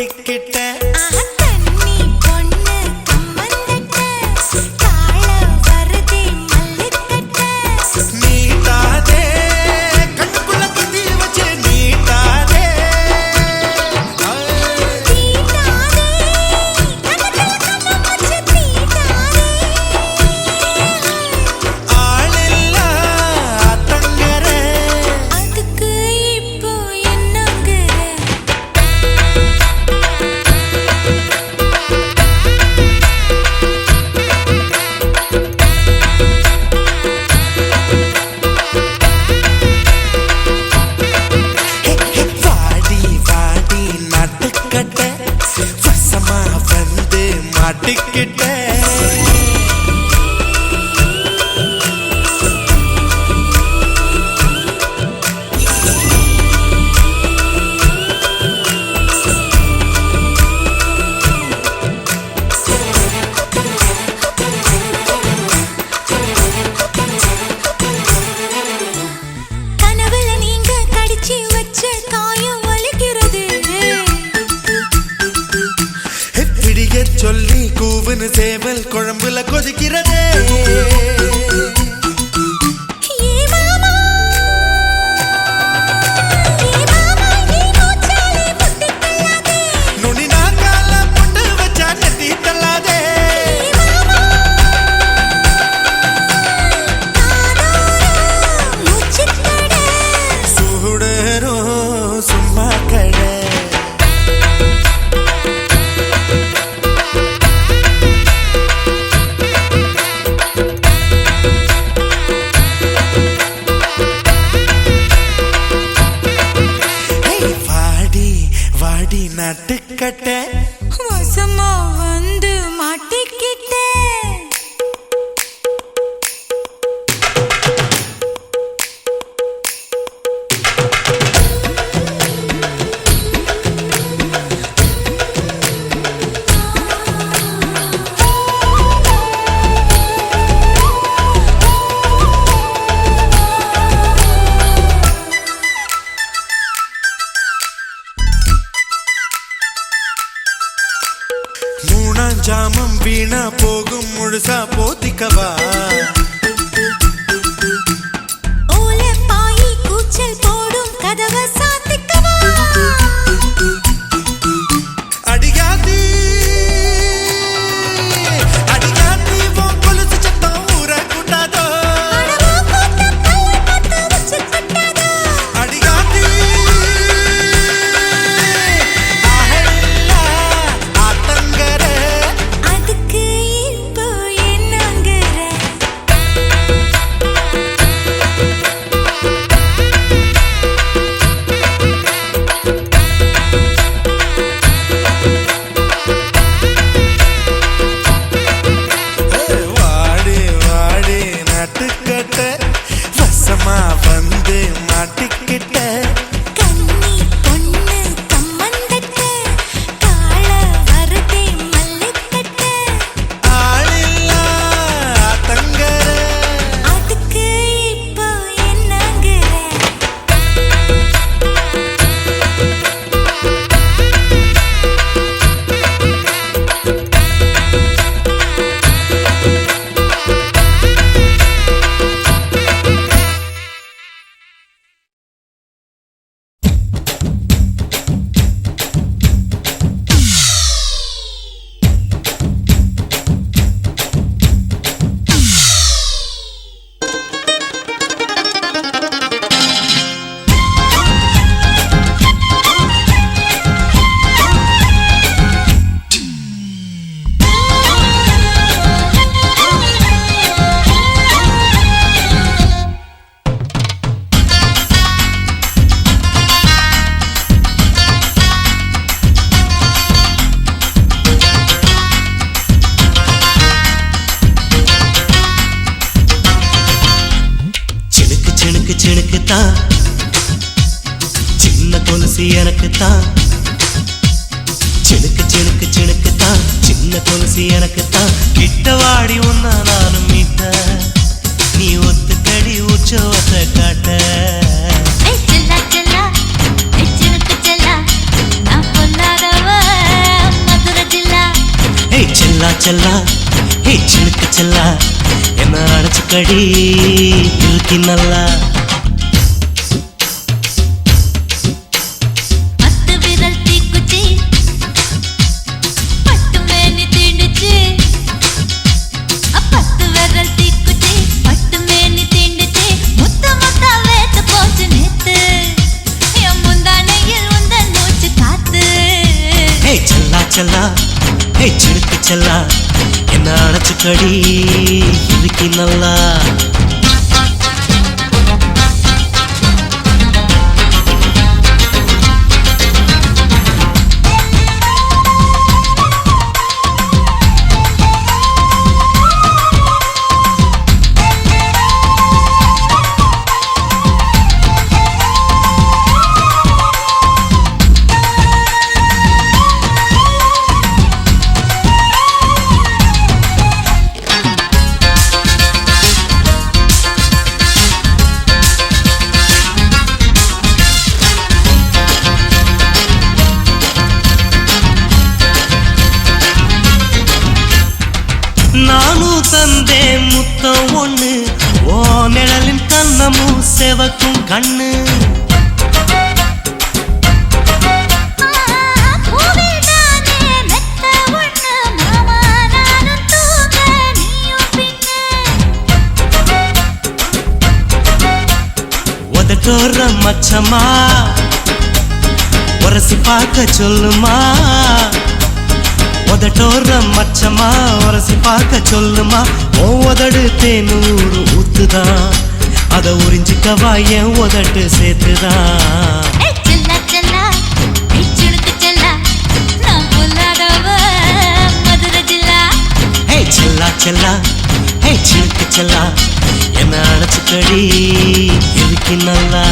மாட்டிக்கிட்ட சொல்லி கூவுன்னு சேவல் குழம்புல கொதிக்கிறதே நுனி நாங்கால புட்டு வச்சா நெத்தி தள்ளாதே சுடரோ சும்மா கடை நட்டுக்கட்ட வசமா வந்து மாட்டிக்கிட்டே ஜாமம் வீணா போகும் முழுசா போத்திக்கவா ஓல பாயி கூச்சல் போடும் கதவை சாத்திக்கவா அடியாதி அடியாதி ஓ கொலுசு சத்தம் ஊர கூட்டாதோ அடியாதி வந்து மாட்டிக்கிட்ட கண்ணி பொண்ணு கம்மந்தட்ட காள வருதே மல்லிக்கட்ட ஆளில்லா தங்கர அதுக்கு இப்போ என்னங்கிற சினுக்குத்தான் சின்ன கொலுசு எனக்குத்தான் சினுக்கு சினுக்கு சினுக்குத்தான் சின்ன கொலுசு எனக்குத்தான் கிட்ட வாடி ஒன்னா நானும் மீட்ட நீ ஒத்துக்கடி உற்சவத்தை காட்ட செல்லா செல்லா சினுக்கு செல்லா நான் பொல்லாதவ செல்லா செல்லா ஹே சிலுக்கு செல்லா என்ன அடைச்சு கடி இழுக்கி நல்லா செல்லா ஹே சிலுக்கு செல்லா என்ன அடைச்சு கடி இழுக்கி நல்லா நானும் தந்தே முத்தம் ஒண்ணு ஓ நிழலின் கண்ணமும் செவக்கும் கண்ணு உதட்டோர மச்சமா உரசி பார்க்க சொல்லுமா உதட்டோர மச்சமா உரசி பார்க்க சொல்லுமா உதடு தேனூறு ஊத்துதான் அத உறிஞ்சிக்கவா என் உதட்டு சேர்த்துதான் செல்லா செல்லா ஹே சிலுக்கு செல்லா என்ன அடைச்சு கடி இழுக்கி நல்லா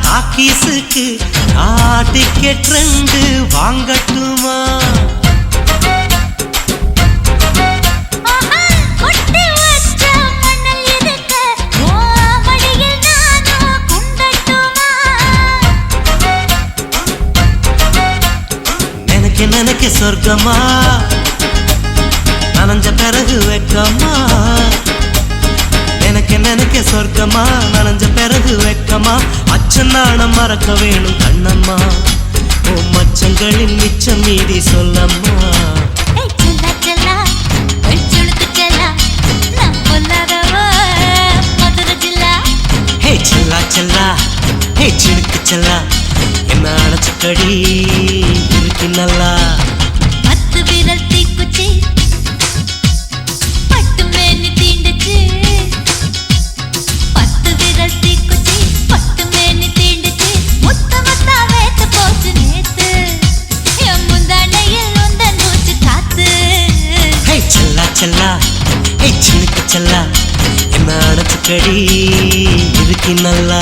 டாக்கீஸுக்கு டிக்கெட் 2 வாங்கட்டுமா நினைக்க சொர்க்கமா நனைஞ்ச பிறகு வெக்கமா நினைக்க சொர்க்கமா நனைஞ்ச பிறகு வெக்கமா அச்சநாணம் மறக்க வேணும் கண்ணம்மா ஓ மச்சங்களின் மிச்சம் மீதி சொல்லம்மா ஹே செல்லா செல்லா ஹே சிலுக்கு செல்லா என்ன அடைச்சு கடி இழுக்கி நல்லா செல்லா ஹே சிலுக்கு செல்லா என்ன அடைச்சு கடி இழுக்கி நல்லா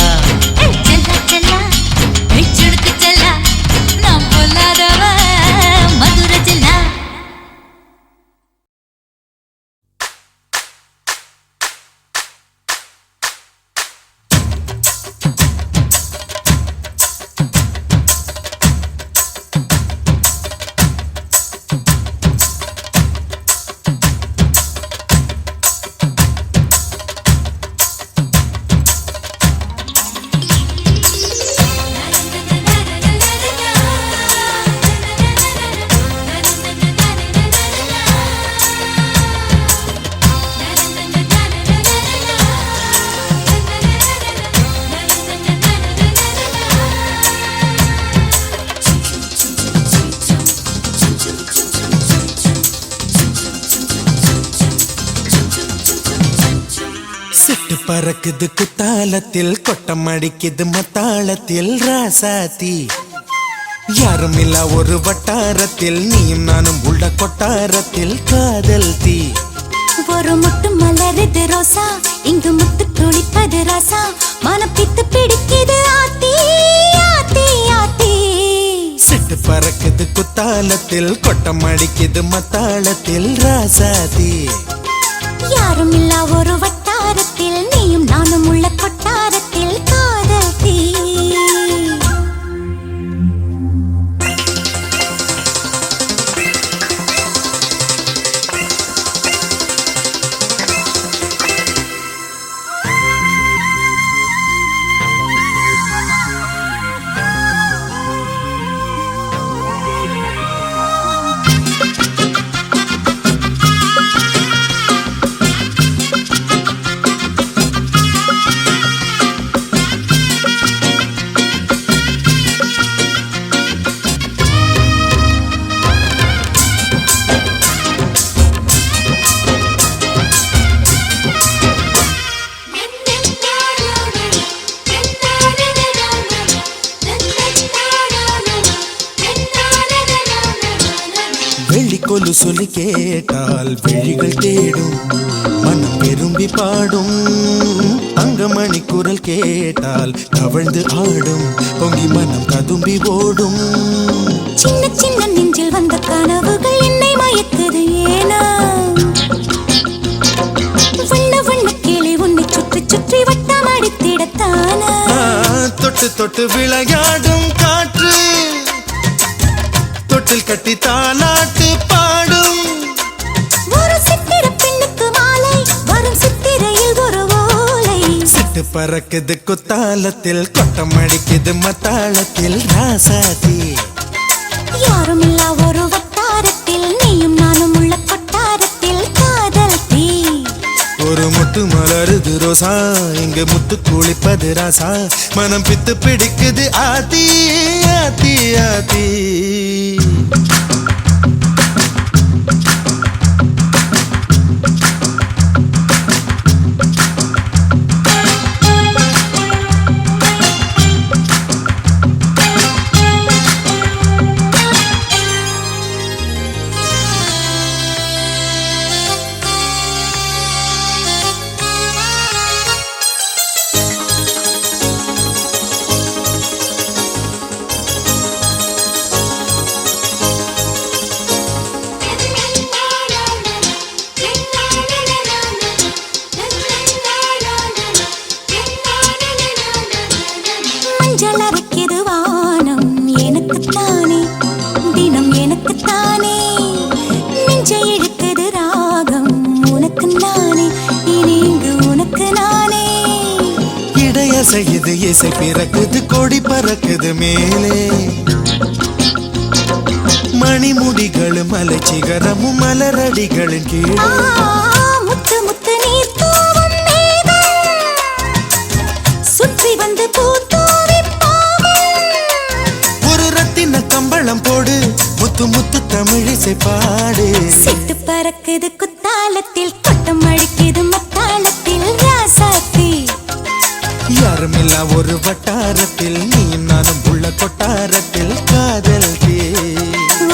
பறக்குது குத்தாலத்தில் கொட்டம் அடிக்குது மத்தாளத்தில் ராசாத்தி யாரும் இல்ல ஒரு வட்டாரத்தில் நீயும் நானும் உள்ள கொட்டாரத்தில் காதல் தீ ஒரு முட்டு மலருது ரோசா இங்கு முத்து துளிப்பது ராசா மனப்பித்து பிடிக்குது ஆத்தி ஆத்தி ஆத்தி சிட்டு பறக்குது குத்தாலத்தில் கொட்டம் அடிக்குது மத்தாளத்தில் ராசாதி யாரும் இல்லா ஒரு வட்டாரத்தில் நீயும் நானும் உள்ள கொட்டாரத்தில் காதல் தீ வெள்ளிக்கொலு சொல்லி கேட்டால் விழிகள் தேடும் மனம் விரும்பி பாடும் தங்கமணி குரல் கேட்டால் தவழ்ந்து ஆடும் பொங்கி மனம் கதும்பி ஓடும் சின்ன சின்ன நெஞ்சில் வந்த கனவுகள் என்னை மயக்குது ஏனா வண்ண வண்ண கிளி உன்னை சுற்றி சுற்றி வட்டம் அடித்திடத்தானா தொட்டு தொட்டு விளையாடும் காற்று தொட்டில் கட்டி தாலாட்டு பாடும் ஒரு சித்திர பெண்ணுக்கு மாலை வரும் சித்திரையில் ஒரு ஓலை சிட்டு பறக்குது குத்தாலத்தில் கொட்டம் அடிக்குது மத்தாளத்தில் ராசாதி யாரும் இல்லா ஒரு வட்டாரத்தில் நீயும் நானும் உள்ள கொட்டாரத்தில் காதல் தீ ஒரு முட்டு மலருது ரோசா இங்க முத்து குளிப்பது ராசா மனம் பித்து பிடிக்குது ஆதி ஆதி ஆதி மஞ்சள் அரைக்குது வானம் எனக்குத்தானே தினம் எனக்குத்தானே நெஞ்சை இழுக்குது ராகம் உனக்கு நானே இனி இங்கு உனக்கு நானே இடையசையுது இசை பிறக்குது கொடி பறக்குது மேலே மணிமுடிகளும் மலை சிகரமும் மலரடிகளின் கீழே முத்து முத்து நீர் தூவும் மேகம் சுற்றி வந்து பூத்தூவி போகும் ஒரு ரத்தின கம்பளம் போடு முத்து முத்து தமிழிசை பாடு சிட்டு பறக்குது குத்தாலத்தில் கொட்டம் அடிக்குது மத்தாளத்தில் ராசாத்தி யாரும் இல்ல ஒரு வட்டாரத்தில் நீயும் நானும் உள்ள கொட்டாரத்தில் காதல் தீ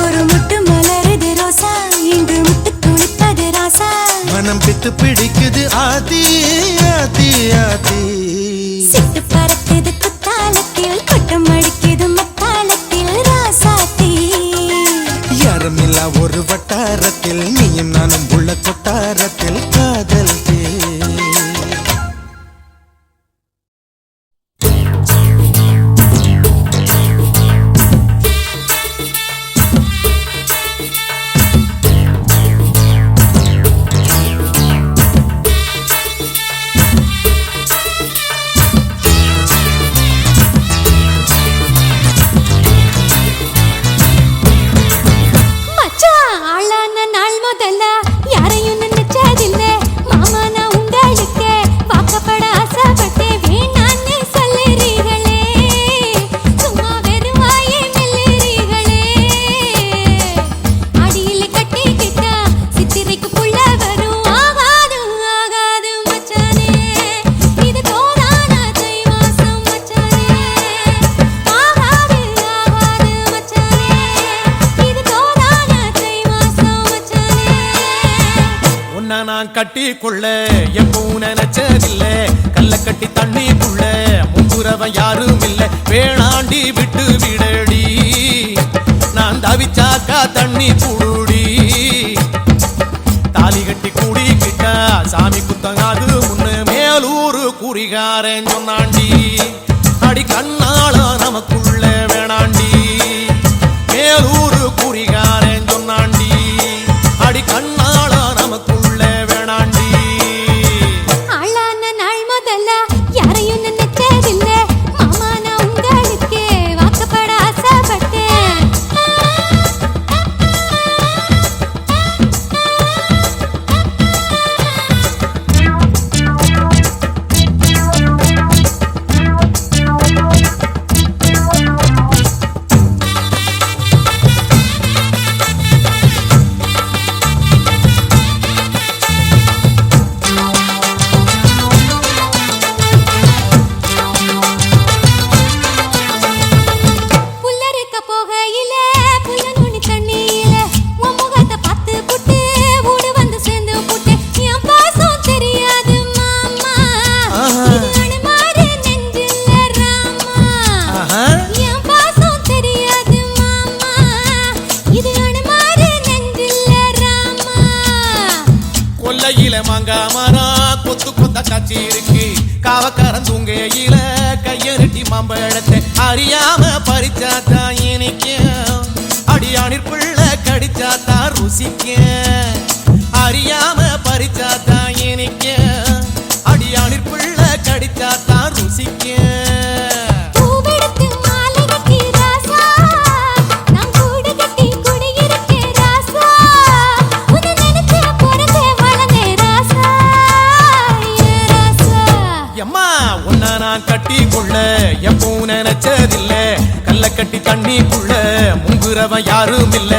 ஒரு முட்டு மலருது ரோசா இங்கு முட்டு துளிப்பது ராசா மனம் பித்து பிடிக்குது ஆதி ஆதி ஆதி சிட்டு பறக்குது குத்தாலத்தில் கொட்டம் அடிக்குது மத்தாளத்தில் ராசாத்தி யாரும் இல்ல ஒரு வட்டாரத்தில் நீயும் நானும் உள்ள கொட்டாரத்தில் காதல் தீ மச்சான் ஆளான நாள் முதல்ல யாரையும் நினைச்சதில்லை நான் கட்டி கொள்ள எப்பவும் நினைச்சதில்ல கல்ல கட்டி தண்ணிக்குள்ள முங்குறவன் யாரும் இல்ல வேணாண்டி விட்டு விடடி நான் தவிச்சாக்கா தண்ணி குடுடி தாலி கட்டி கூடிக்கிட்டா சாமி குத்தங்காது முன்னு மேலூரு குறிகாரன் சொன்னாண்டி அடி கண்ணால நமக்குள்ள வேணாண்டி மேலூரு குறிகாரன் சொன்னாண்டி அடி கண்ணால நமக்குள்ள வேணாண்டி ஆளான நாள் முதல்ல யாரையும் நினைச்சதில்ல மாமா நான் உங்களுக்கு வாக்கப்பட ஆசைப்பட்டேன் புல்லறுக்க போகையில புல்ல நுனி தண்ணியில உன் முகத்தை பார்த்து புட்டு ஊடு வந்து சேர்ந்து புட்டு என் பாசம் தெரியாது மாமா இது அனுமாரு நெஞ்சில்ல ராமா என் பாசம் தெரியாது மாமா இது அனுமாரு நெஞ்சில்ல ராமா கொல்லையில மாங்கா மரம் கொத்து கொத்த காட்சி இருக்கு காவக்காரன் தூங்கையில கையெருட்டி மாம்பழத்தை அறியாம பறிச்சாத்தா இனிக்கும் அடியானிற்குள்ள கடிச்சாத்தா ருசிக்கும் அறியாம பறிச்சாத்தா இனிக்கும் அடியானிற்குள்ள கடிச்சாத்தா ருசிக்கும் பூவெடுத்து மாலை கட்டி ராசா நான் கூடு கட்டி குடியிருக்கேன் ராசா உன்னை நினைச்சே பிறந்தே வளர்ந்தே ராசா ஏ ராசா எம்மா உன்ன நான் கட்டி கொள்ள எப்பவும் நினைச்சதில்ல கல்ல கட்டி தண்ணிக்குள்ள முங்குறவன் யாரும் இல்ல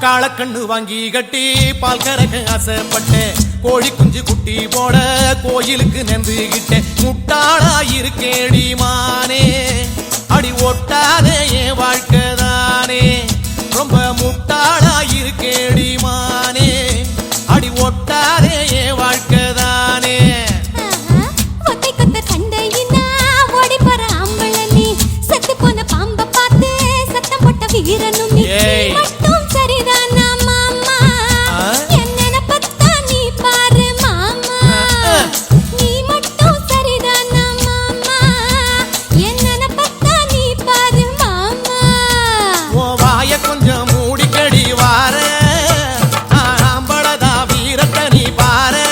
காளக்கண்ணு வாங்கி கட்டி பால் கறக்க ஆசைப்பட்டேன் கோழி குஞ்சு குட்டி போட கோயிலுக்கு நெந்துகிட்டேன் முட்டாளா இருக்கேடி மானே அடி ஒட்டாதே என் வாழ்க்கை தானே ரொம்ப முட்டாளா இருக்கேடி மானே அடி ஒட்டாதே என் வாழ்க்கை தானே ஒத்தை கொத்த சண்டையினா ஓடி போற ஆம்பள நீ செத்து போன பாம்ப பார்த்து சத்தம் போட்ட வீரனும் நீ ஏய். மட்டும் சரிதானா மாமா என்ன பத்தா நீ பாரு மாமா நீ மட்டும் சரிதானா மாமா என்ன பத்தா நீ பாரு மாமா உன் வாய கொஞ்சம் மூடிக்கடி வார ஆம்பளதா வீரத்தை நீ பாரு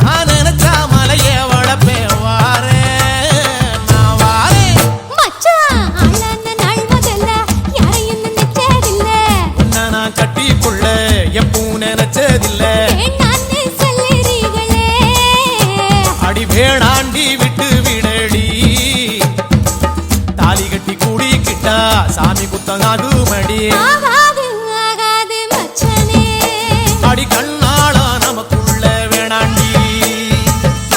நான் நினைச்சா மலைய வளப்பேன் வார நான் வாரேன் மச்சான் ஆளான நாள் முதல்ல யாரையும் நினைச்சதில்ல உன்னை நான் கட்டிக்கொள்ள எப்பவும் நினைச்சதில்ல வேண்டான்னு சொல்லுறீங்களே அடி வேணாண்டி விட்டு விடடி தாலி கட்டி கூடிக்கிட்டா சாமி குத்தங்காது மடி ஆகாது ஆகாது மச்சனே அடி கண்ணாளா நமக்குள்ள வேணாண்டி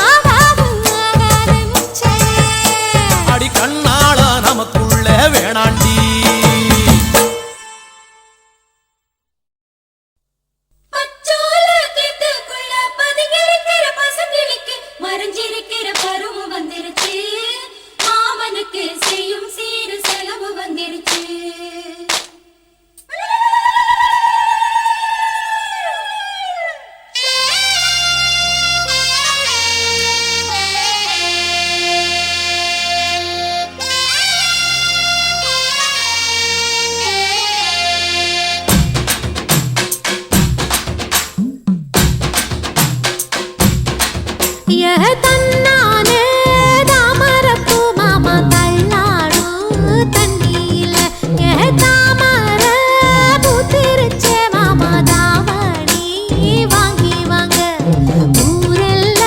ஆகாது ஆகாது மச்சனே அடி கண்ணாளா நமக்குள்ள வேணாண்டி பச்சோல கிட்டுக்குள்ள பதுங்கிருக்கிற பசங்களுக்கு மறைஞ்சிருக்கிற பருவம் வந்துருச்சு மாமனுக்கு செய்யும் சீரு செலவு வந்துருச்சு தன்னானே தாமரப்பூ மாமா தள்ளாடும் தண்ணியில தாமர பூத்திருச்சே மாமா தாவணி வாங்கி வாங்க ஊரெல்லாம்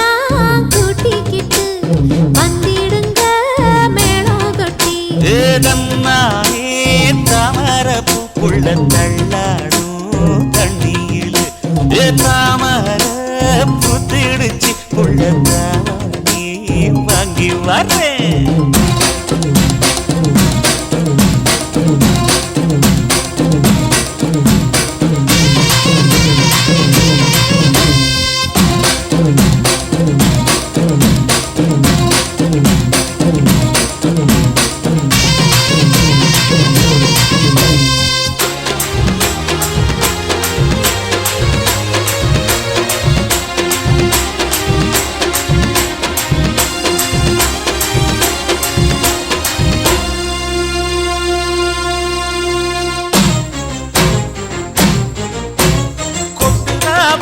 தாமர புத்திடுச்சு புள்ளதானே வாங்கி வரேன்.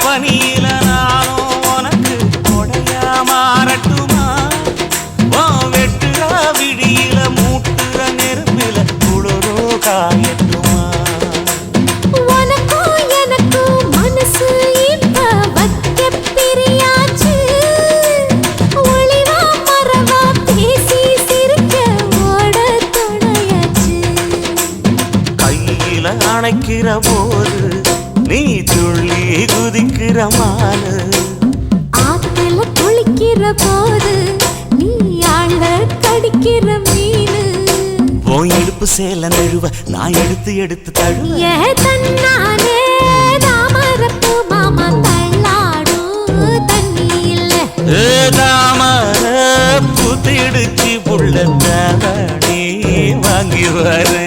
பனியில நானும் உனக்கு கொடையா மாறட்டுமா? வெட்டுற விடியில மூட்டுற நெருப்பில குளிரோ காயட்டுமா? உனக்கும் எனக்கும் மனசு இப்ப வைக்க பிரியாச்சு. ஒளிவா மறவா பேசி சிரிக்க ஓட துணையாச்சு. கையில அணைக்கிற போது நீ துள்ளி குதிக்கிற மானு, ஆத்துல குளிக்கிற போது நீ ஆள கடிக்கிற மீனு. உன் இடுப்பு சேல நழுவ நான் எடுத்து எடுத்து தழுவ. ஏ தன்னானே தாமரப்பு மாமா தள்ளாடும் தண்ணி இல்ல. தாமர புத்திடுச்சு புள்ளதானே வாங்கி வரேன்.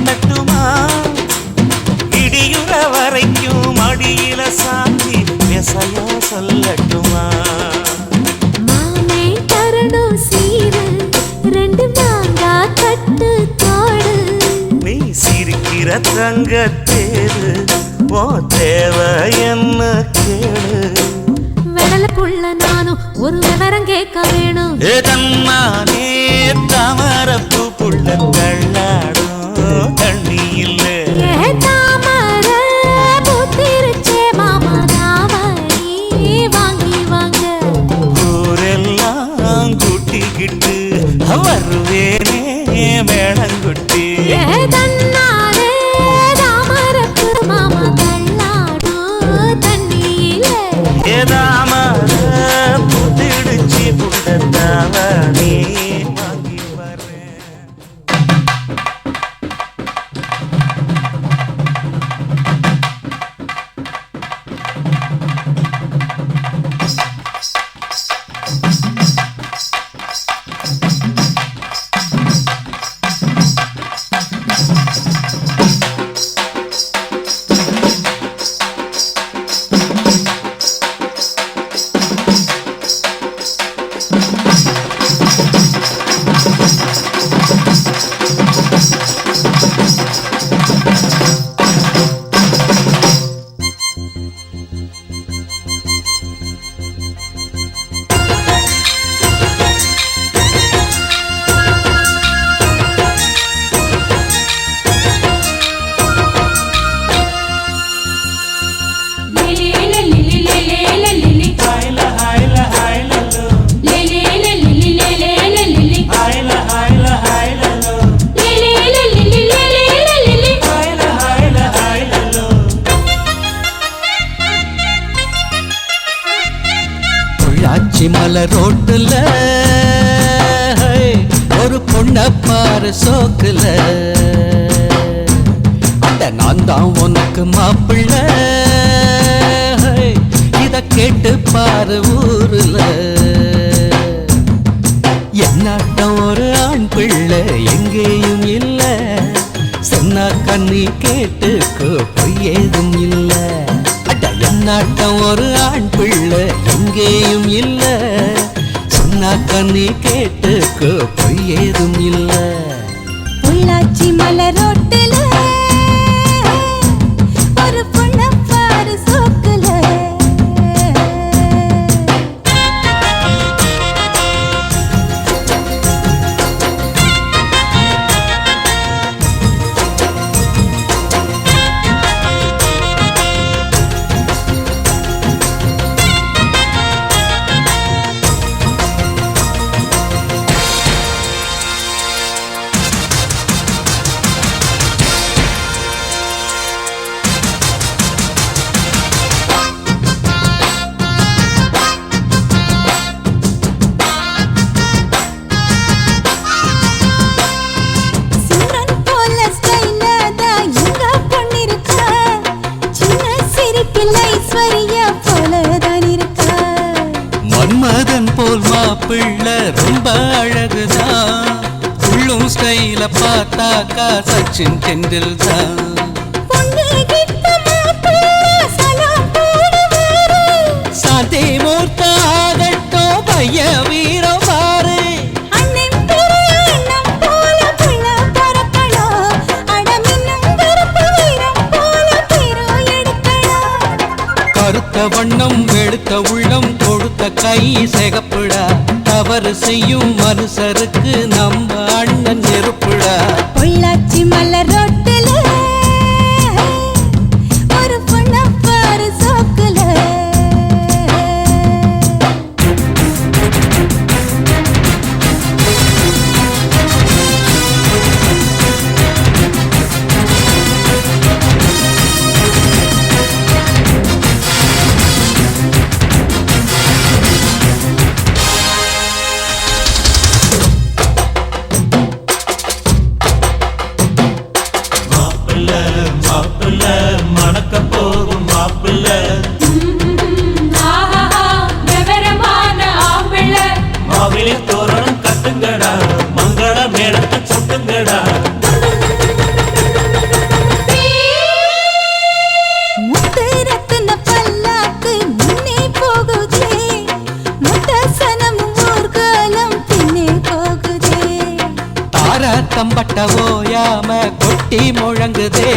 தட்டுமா இடியுற வரைக்கும் அடியில சாந்தி விசையா சொல்லட்டுமா? மாமே தரணும் சீரு ரெண்டு மாங்கா கட்டு தோடு. நீ சிரிக்கிற தங்கத்தேரு ஓ தேவை என்ன கேளு. வெடலுக்குள்ள நானும் ஒரு விவரம் கேட்க வேணும். தன்னானே தாமரப்பு புள்ள தள்ளாடும் தண்ணி இல்ல. தாமர புத்திருச்சே மாமா தாவணி வாங்கி வாங்க. ஊரெல்லாம் கூட்டிக்கிட்டு வருவேனே மேளங்குட்டி. தன்னாலே தாமரப்பு மாமா தள்ளாடும் தண்ணி இல்ல. தாமர புத்திடுச்சு புள்ள தாவணி வாங்கி வரேன். மலை ரோட்டுல ஒரு பொண்ண பாரு சோக்குல, அந்த நான் தான் உனக்கு மாப்பிள்ள. இத கேட்டு பாரு ஊருல என்ன என்னாட்டம் ஒரு ஆண் பிள்ளை எங்கேயும் இல்ல சொன்னா கண்ணி கேட்டுக்கோ பொய் ஏதும் இல்ல அட என்னாட்டம் ஒரு ஆண் பிள்ளை எங்கேயும் இல்ல சொன்னா கண்ணி கேட்டுக்கோ பொய் ஏதும் இல்ல பொள்ளாச்சி மலரோட்டுல ஒரு பொண்ண பாரு சோக்குல மன்மதன் போல் மாப்பிள்ளை ரொம்ப அழகுதான் உள்ளும் ஸ்டைல பார்த்தாக்கா சச்சின் டெண்டுல் தான் சாந்தே மூர்த்த ஆகட்டோ பைய வீரம் பாரு கருத்த வண்ணம் வெளுத்த உள்ளம் கொடுத்த கை சிகப்புடா தவறு செய்யும் மனுஷருக்கு நம்ம அண்ணன் நெருப்புடா பொள்ளாச்சி மலரோட்டுல ஒரு பொண்ண பாரு சோக்குல மணக்க போகும் மாப்பிள்ள மாவிலே தோரணம் கட்டுங்கடா மங்கள மேளத்தை சுட்டுங்கடா முத்து ரத்தின பல்லாக்கு முன்னே போகுதே முத்தசனம் ஊர்காலம் பின்னே போகுதே தார தம்பட்ட ஓயாம கொட்டி முழங்குதே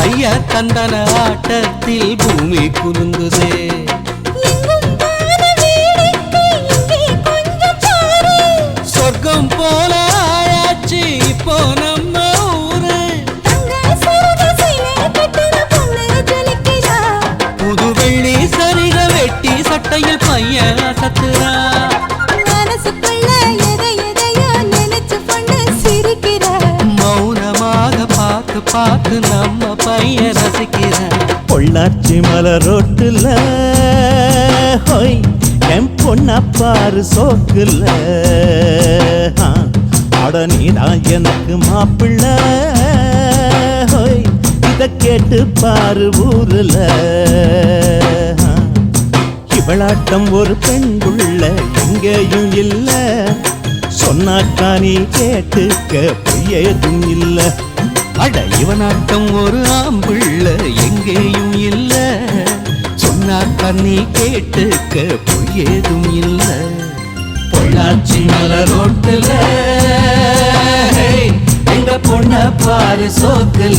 ஐய தந்தன ஆட்டத்தில் பூமி குலுங்குதே சொர்க்கம் போல ஆயாச்சு இப்போ நம்ம ஊரு புது வெள்ளி சரிக வெட்டி சட்டையில் பையன் சத்துரா மௌனமாக பார்த்து பார்த்து நம்ம பையன் ரசிக்கிற பொள்ளாச்சி மலரோட்டுல ஹோய் என் பொண்ண பாரு சோக்குல அட நீதான் எனக்கு மாப்பிள்ள ஹோய் இத கேட்டு பாரு ஊருல இவளாட்டம் ஒரு பெண் புள்ள எங்கேயும் இல்ல சொன்னாக்கா நீ கேட்டுக்க பொய்யேதும் இல்ல அட இவனாட்டம் ஒரு ஆம்பிள்ள எங்கேயும் இல்ல சொன்னா கண்ணி கேட்டுக்க பொய்யேதும் இல்ல பொள்ளாச்சி மலரோட்டுல எங்க பொண்ண பாரு சோக்குல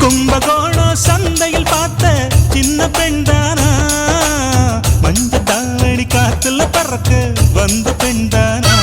கும்பகோணம் சந்தையில் பார்த்த சின்ன பெண்தானா மஞ்ச தாவணி காத்துல பறக்க வந்த பெண்தானா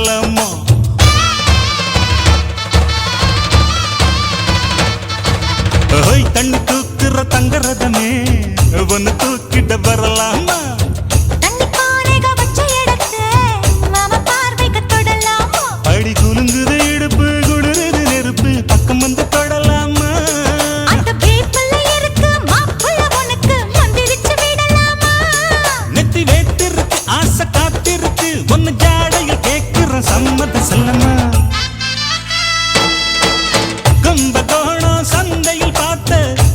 வரலாமா ஓய் தண்ணி தூக்குற தங்கரதமே ஒன்னு தூக்கிட்ட வரலாமா தண்ணி பானைக வச்ச இடத்து மாமா பார்வைக்கு தொடலாமா அடி குலுங்குது இடுப்பு குளிருது நெருப்பு பக்கம் வந்து தொடலாமா அந்த பேப்பல்ல இருக்கு மாப்புள்ள உனக்கு மந்திரிச்சு விடலாமா நெத்தி வேத்திருக்கு ஆசை காத்திருக்கு ஒன்னு ஜாடையில் கேட்கிற சம்மத செல்லமா கும்பகோணம் சந்தையில் பார்த்த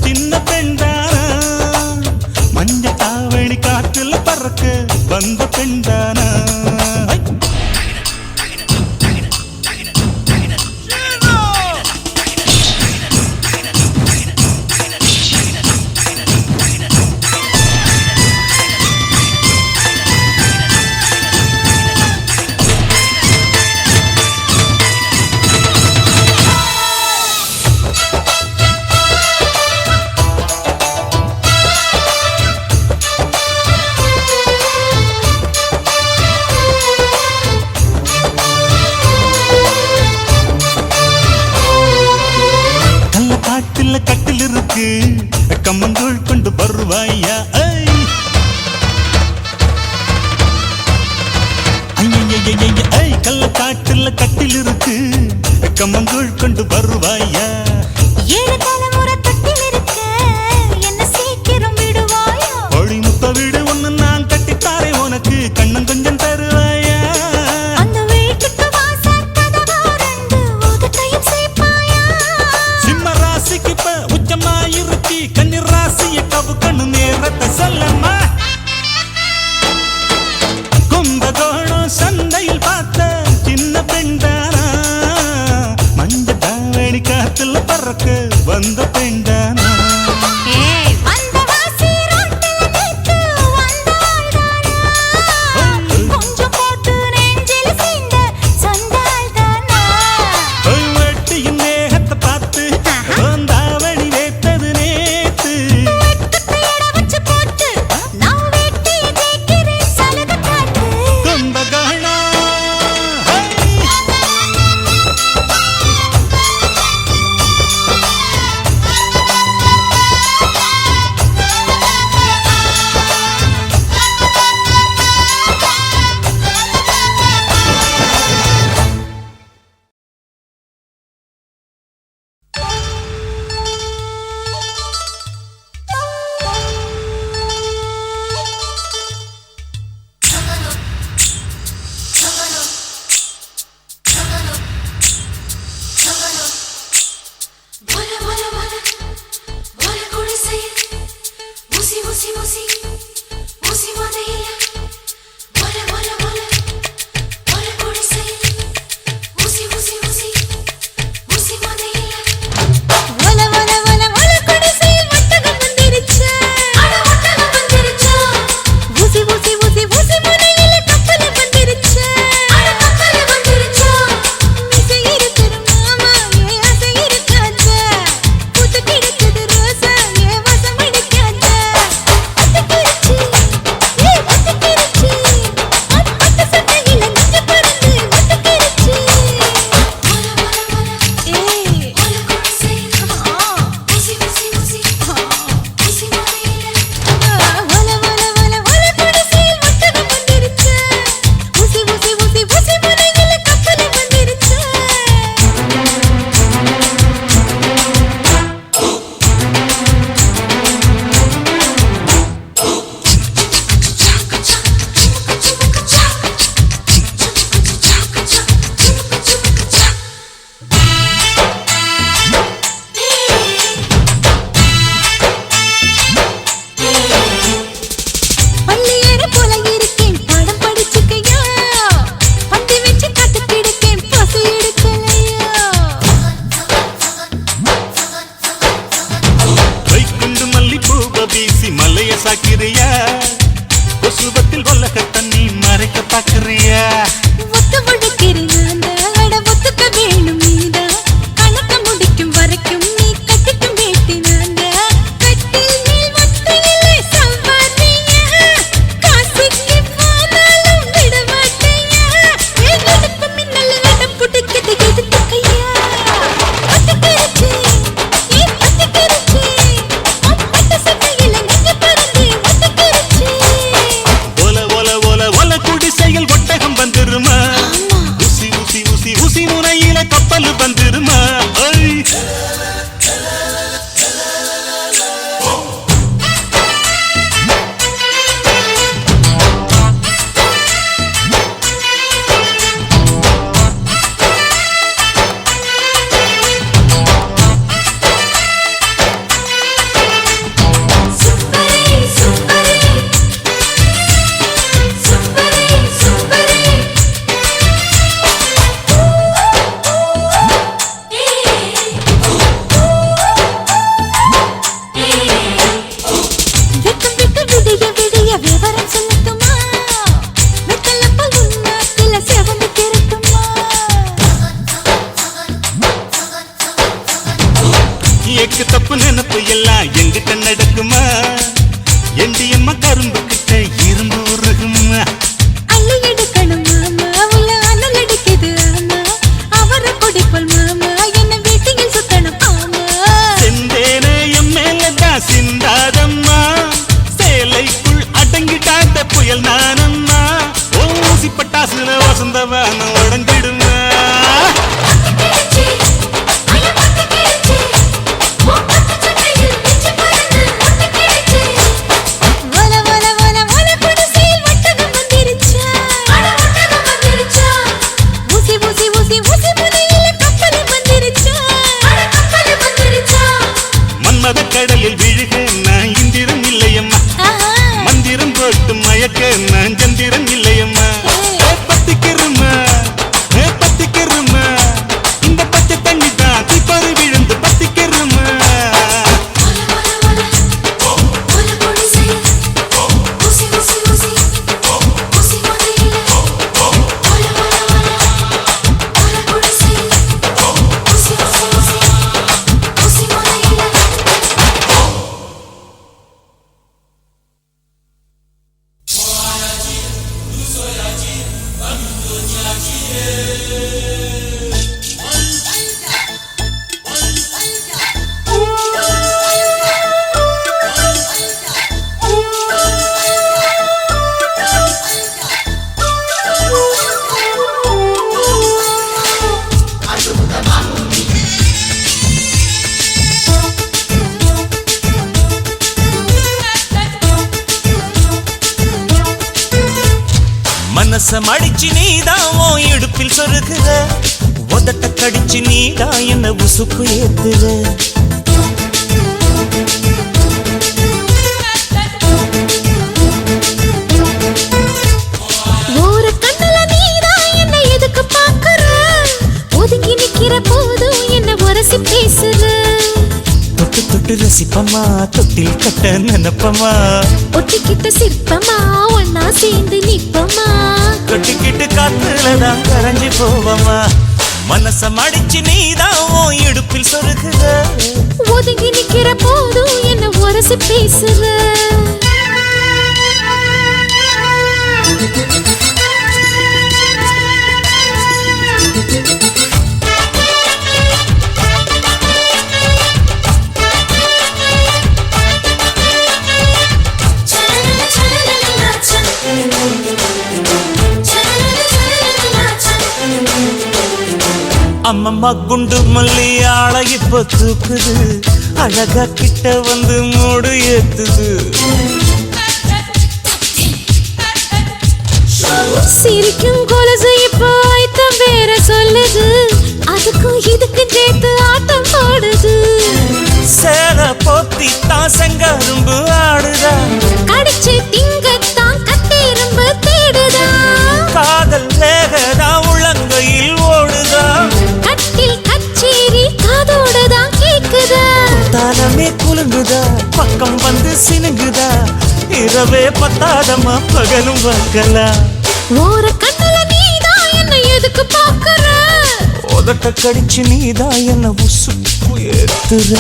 சின்ன பெண்தானா மஞ்ச தாவணி காற்றுல பறக்க வந்த பெண்தானா கள்ளக்காட்டுல கட்டில் இருக்கு கம்மங்கூழ் கொண்டு வருவாயா கள்ளக்காட்டுல கட்டில் இருக்கு கம்மங்கூழ் கொண்டு வருவாயா ஏழு தலைமுறை தொட்டில் இருக்க என்ன சீக்கிரம் விடுவாயா ஒளி முத்த வீடு ஒண்ணு நான் கட்டித்தாரே உனக்கு கண்ணம் கொஞ்சம் தருவாயா அந்த வீட்டுக்கு வாசல் கதவா ரெண்டு உதட்டையும் சேர்ப்பாயா சிம்ம ராசிக்கு இப்ப உச்சமாயிருச்சு கன்னி ராசிய கவு கண்ணு நேரத்தை சொல்லம்மா கும்பகோணம் சந்தையில் பார்த்த சின்ன பெண்தானா மஞ்ச தாவணி காத்துல பறக்க வந்த பெண்தானா ஏய் வந்த வாசி ரோட்டில நிக்கு வந்தாள்தானா கொஞ்சம் போட்டு நெஞ்சில சீண்ட சொந்தாள்தானா வெட்டியின் நேகத்தை பார்த்து தாவணி வேத்தது நேத்து வெட்டத்தை எட வச்சு போட்டு நான் வெட்டி ஜெயிக்கிறேன் சலுகை காட்டு கும்பகோணம் எக்கு தப்பு நினைப்பு எல்லாம் எங்கிட்ட நடக்குமா எண்டியம்மா கரும்பு கிட்ட இரும்பு உருகுமா அள்ளி எடுக்கணும் மாமா உள்ள அனல் அடிக்குது ஆமா அவரை குடிப்போல் மாமா என்ன வீட்டில் சுத்தணும் ஆமா செந்தேனே என் மேலதான் சிந்தாதம்மா சேலைக்குள் அடங்கிட்டாத புயல் நானம்மா ஊசி பட்டாசுல வசந்தவன உடஞ்சிடுமா மன்மத கடலில் விழுக நான் இந்திரம் இல்லையம்மா மந்திரம் போட்டு மயக்க நான் சந்திரம் இல்லையம்மா பத்திக்கிறமா பத்திக்கிறமா இந்த பச்சை தண்ணி தான் தீப்பறி விழுந்து பத்திக்கிறமா மனசம் அடிச்சு நீதான் உன் இடுப்பில் சொருகுற உதட்ட கடிச்சு நீதான் என்ன உசுப்பு ஏத்துற ஒரு கண்ணுல நீதான் என்ன எதுக்கு பாக்குற ஒதுங்கி நிக்கிற போதும் என்ன உரசி பேசுற தொட்டு தொட்டு ரசிப்பமா தொட்டில் கட்ட நினைப்பமா ஒட்டிக்கிட்ட சிற்பமா ஒன்னா சேர்ந்து நிப்பமா கட்டிக்கிட்டு காத்துலதான் கரைஞ்சு போவமா மனசம் அடிச்சு நீதான் உன் இடுப்பில் சொருகுற ஒதுங்கி நிக்கிற போதும் என்ன உரசி பேசுற அம்மம்மா குண்டு மல்லி ஆளை இப்ப தூக்குது அழகா கிட்ட வந்து மூடு ஏத்துது சிரிக்கும் கொலசு இப்போ ஐத்தம் வேற சொல்லுது அதுக்கும் இதுக்கும் சேர்த்து ஆட்டம் போடுது சேல போத்தி தான் செங்கரும்பு ஆடுதா கடிச்சு திங்கத்தான் கத்தெரும்பு தேடுதா காதல் வேகதா உள்ளங்கையில் ஓடுதா கட்டில் கச்சேரி காதோடுதான் கேக்குதா தாளமே குலுங்குதா பக்கம் வந்து சினுங்குதா இரவே பத்தாதமா பகலும் பார்க்கலா ஒரு கண்ணுல நீதான் என்ன எதுக்கு பாக்குற உதட்ட கடிச்சு நீதான் என்ன உசுப்பு ஏத்துற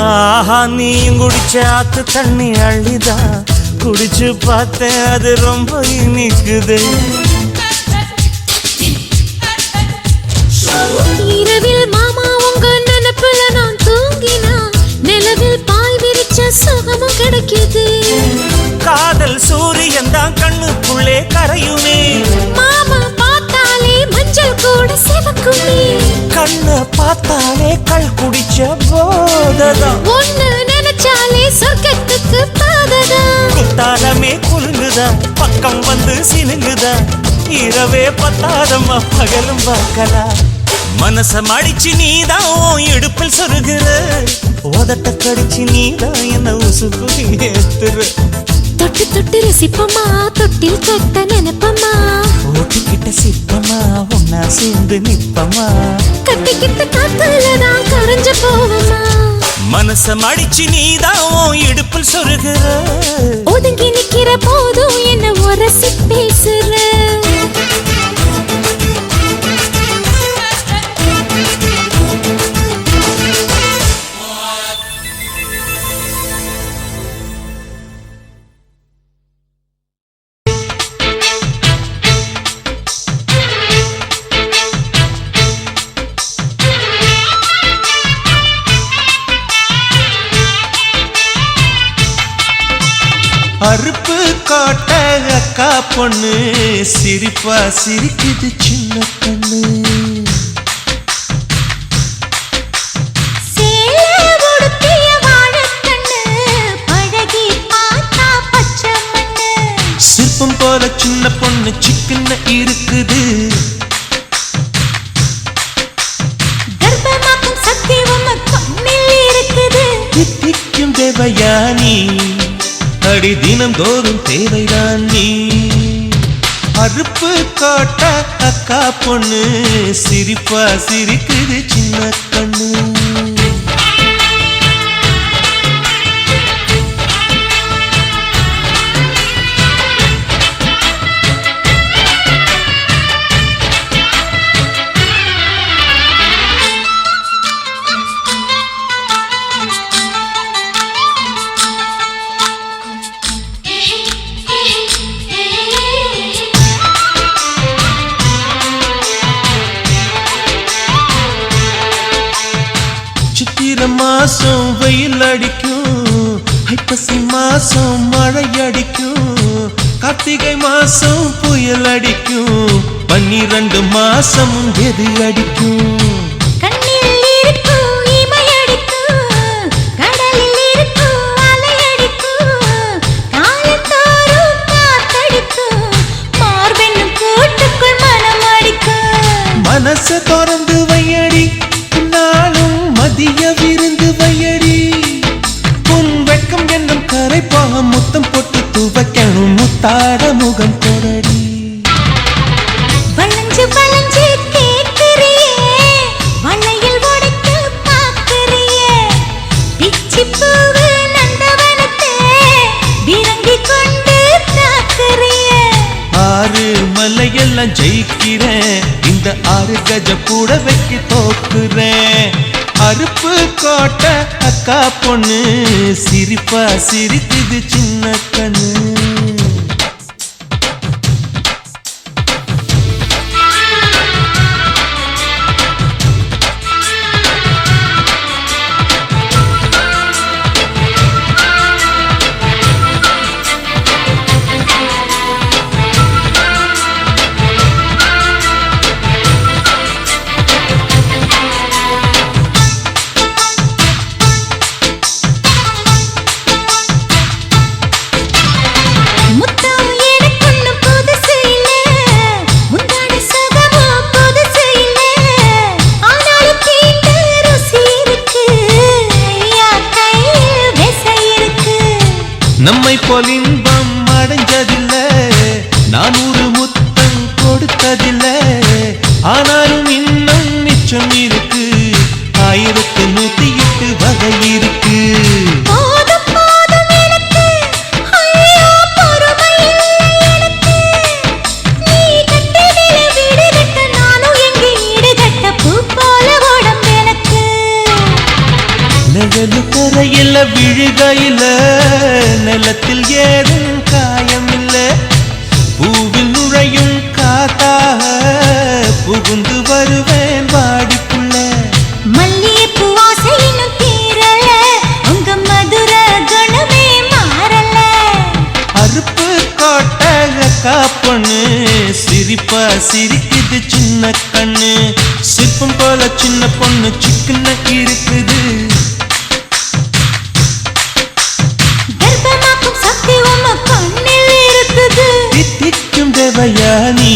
ஆஹா நீ குடிச்ச ஆத்து தண்ணி அள்ளிதா குடிச்சு பார்த்தேன் அது ரொம்ப இனிக்குது இரவில் மாமா உங்க நினைப்புல நான் தூங்கினா நிலவில் பாய் விரிச்ச சுகமும் கிடைக்குது காதல் சூரியன் தான் கண்ணுக்குள்ளே கரையுமே மாமா பார்த்தாலே மஞ்சள் கூட சிவக்குமே கண்ணை பார்த்தாலே கள் குடிச்ச போததான் ஒண்ணு நினைச்சாலே சொர்க்கத்துக்கு பாததான் குத்தாலமே குலுங்குதா பக்கம் வந்து சினுங்குதா இரவே பத்தாதம்மா பகலும் பார்க்கலா மனசம் அடிச்சு நீதான் உன் இடுப்பில் சொருகுற உதட்ட கடிச்சு நீதான் என்ன உசுப்பு ஏத்துற தொட்டு தொட்டு ரசிப்பமா தொட்டில் கட்ட நினைப்பமா சேர்ந்து நிப்பமா கட்டிக்கிட்ட காத்துலதான் கரைஞ்சு போவமா மனச மடிச்சு நீதான் உன் இடுப்பில் சொருகிற ஒதுங்கி நிக்கிற போதும் என்ன உரசி பேசுற அறுப்பு காட்ட அக்கா பொண்ணு சிரிப்பா சிரிக்குது சின்ன கண்ணு சிற்பம் போல சின்ன பொண்ணு சிக்கன இருக்குது தித்திக்கும் தேவயானி அடி தினம் தோறும் தேவைதான் நீ அறுப்பு காட்ட அக்கா பொண்ணு சிரிப்பா சிரிக்குது சின்ன கண்ணு மாசம் வெயில் அடிக்கும் ஐப்பசி மாசம் மழை அடிக்கும் கார்த்திகை மாசம் புயல் அடிக்கும் 12 மாசம் எது அடிக்கும் மனச திறந்து வையடி நாளும் மதிய விருந்து வையடி உன் வெக்கம் என்னும் கரைப்பாக முத்தம் போட்டு துவைக்கணும் முத்தாட முகம் கொடடி வளைஞ்சு வளைஞ்சு கேட்கிறியே வளையல் உடைக்க பார்க்கிறியே பிச்சி பூவு நந்தவனத்தை விரங்கி கொண்டு தாக்குறியே ஆறு மலையெல்லாம் ஜெயிக்கிறேன் இந்த 6 கஜ கூட வைக்க தோக்குறேன் அறுப்பு காட்ட அக்கா பொண்ணு சிரிப்பா சிரிக்குது சின்ன கண்ணு நம்மை போல் இன்பம் அடைஞ்சதில்லை நான் ஒரு முத்தம் கொடுத்ததில்லை ஆனாலும் இன்னும் மிச்சம் இருக்கு 1108 வகை இருக்கு நிழலு கரையில விழுகையில நிலத்தில் ஏதும் காயம் இல்ல பூவில் நுழையும் காத்தாக புகுந்து வருவேன் வாடிக்குள்ள மல்லிகைப்பூ வாசை இன்னும் தீரல உங்க மதுர குணமே மாறல அறுப்பு காட்ட அக்கா பொண்ணு சிரிப்பா சிரிக்குது சின்ன கண்ணு சிற்பம் போல சின்ன பொண்ணு சிக்கன இருக்குது தித்திக்கும் தேவயானி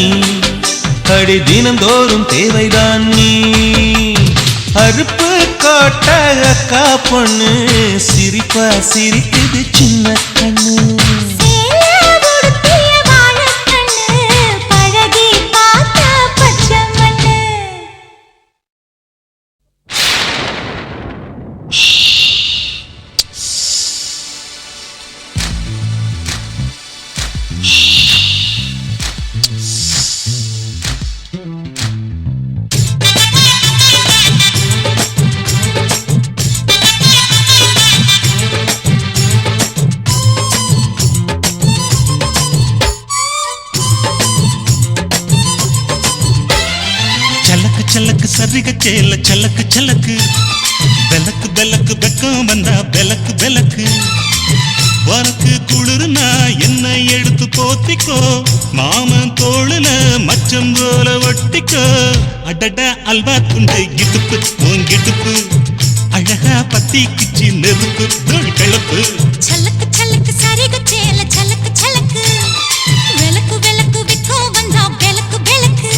அடி தினம் தோறும் தேவைதான் நீ அறுப்பு காட்ட அக்கா பொண்ணு சிரிப்பா சிரிக்குது சின்ன கண்ணு பழகி பார்த்தா பச்சை மண்ணு சரிக சேல சலக்கு சலக்கு பெலக்கு பெலக்கு வெக்கம் வந்தா பெலக்கு பெலக்கு உனக்கு குளிர்னா என்னை எடுத்து போத்திக்கோ மாமன் தோளுல மச்சம் போல ஒட்டிக்கோ அடட அல்வா துண்டு இடுப்பு உங்கிடுப்பு அழகா பத்தி கிச்சி நெருப்பு தோல் கிளப்பு சலக்கு சலக்கு சரிக சேல சலக்கு சலக்கு விளக்கு விளக்கு விக்கோ வந்தா விளக்கு விளக்கு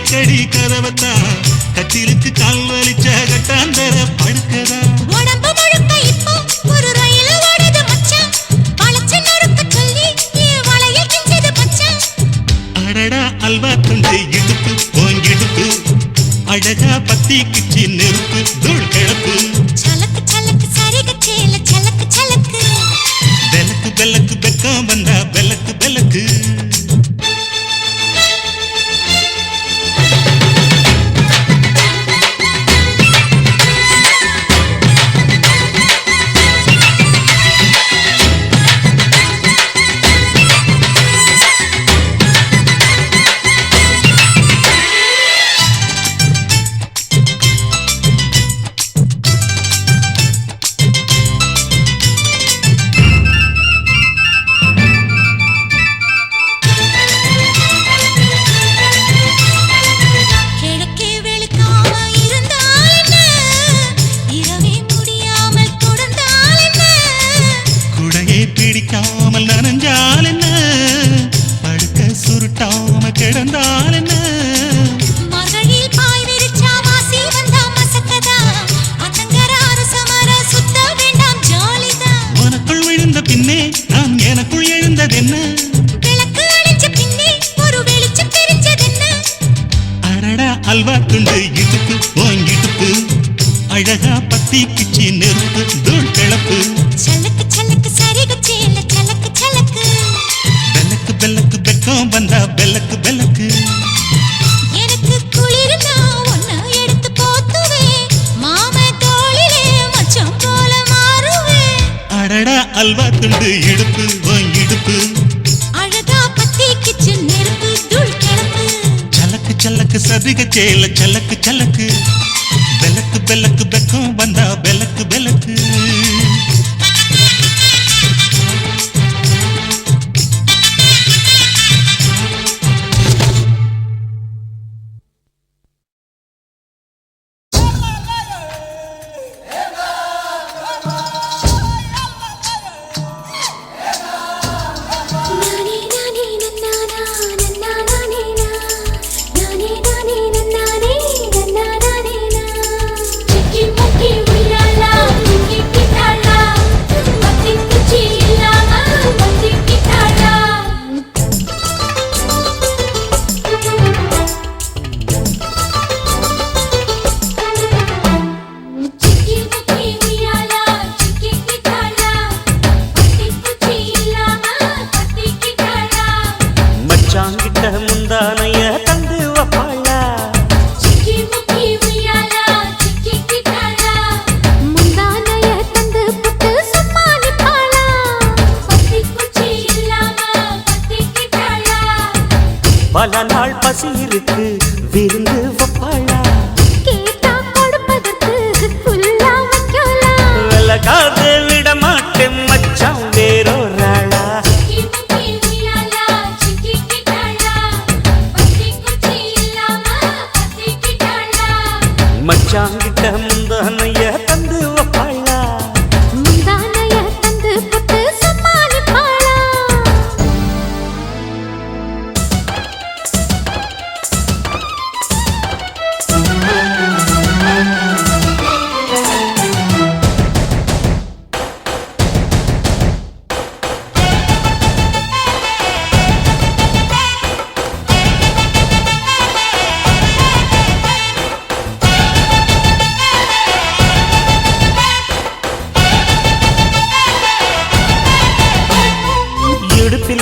கடி கதவத்தா கட்டிலுக்கு கால் வலிச்ச கட்டாந்தர படுக்கதா உடம்பு முழுக்க இப்போ ஒரு ரயில் ஓடுது மச்சான் வளைச்சு நறுக்க சொல்லி வளையில் கிஞ்சது மச்சான் அடடா அல்வா துண்டு இடுப்பு போங்கிடுப்பு அழகா பத்தி கிச்சி நெருப்பு தூள் கிளப்பு சலக்கு சலக்கு சரிக சேல சலக்கு சலக்கு பெலக்கு பெலக்கு பெக்கம் வந்தா பெலக்கு பெலக்கு பிடிக்காமல் நனைஞ்சால் என்ன படுக்க சுருட்டாம கிடந்தால் என்ன மகளில் பாய் விரிச்சா வாசி வந்தா மசக்கதா அத்தங்கர அரசமர சுத்த வேண்டாம் ஜாலிதா உனக்குள் விழுந்த பின்னே நான் எனக்குள் எழுந்ததென்ன விளக்கு அணைச்ச பின்னே ஒரு வெளிச்சம் தெரிஞ்சதென்ன அடடா அல்வா துண்டு இடுப்பு போங்கிடுப்பு அழகா பத்தி கிச்சி நெருப்பு தூள் கிளப்பு சலக்கு சலக்கு சரிக சேல சலக்கு சலக்கு பெலக்கு பெலக்கு பெக்கம் வந்தா பெலக்கு பெலக்கு எனக்கு குளிர்னா ஒன்ன எடுத்து போத்துவே மாமே தோளிலே மச்சம் போல மாறுவே அடடா அல்வா துண்டு இடுப்பு போங்கிடுப்பு அழகா பத்தி கிச்சு நெருப்பு தூள் கிளப்பு சலக்கு சலக்கு சரிக சேல சலக்கு சலக்கு பெலக்கு பெலக்கு பெக்கம் வந்தா பெலக்கு பெலக்கு பல நாள் பசி இருக்கு விருந்து வப்பாளா கேட்டா கொடுப்பதற்கு புல்லா வைக்கலாம் விலகாத விட மாட்டேன் மச்சான் வேறொராளா மச்சாங்கிட்ட முந்தானைய தந்து வப்பாளா முந்தானைய தந்து புட்டு சமாளிப்பாளா.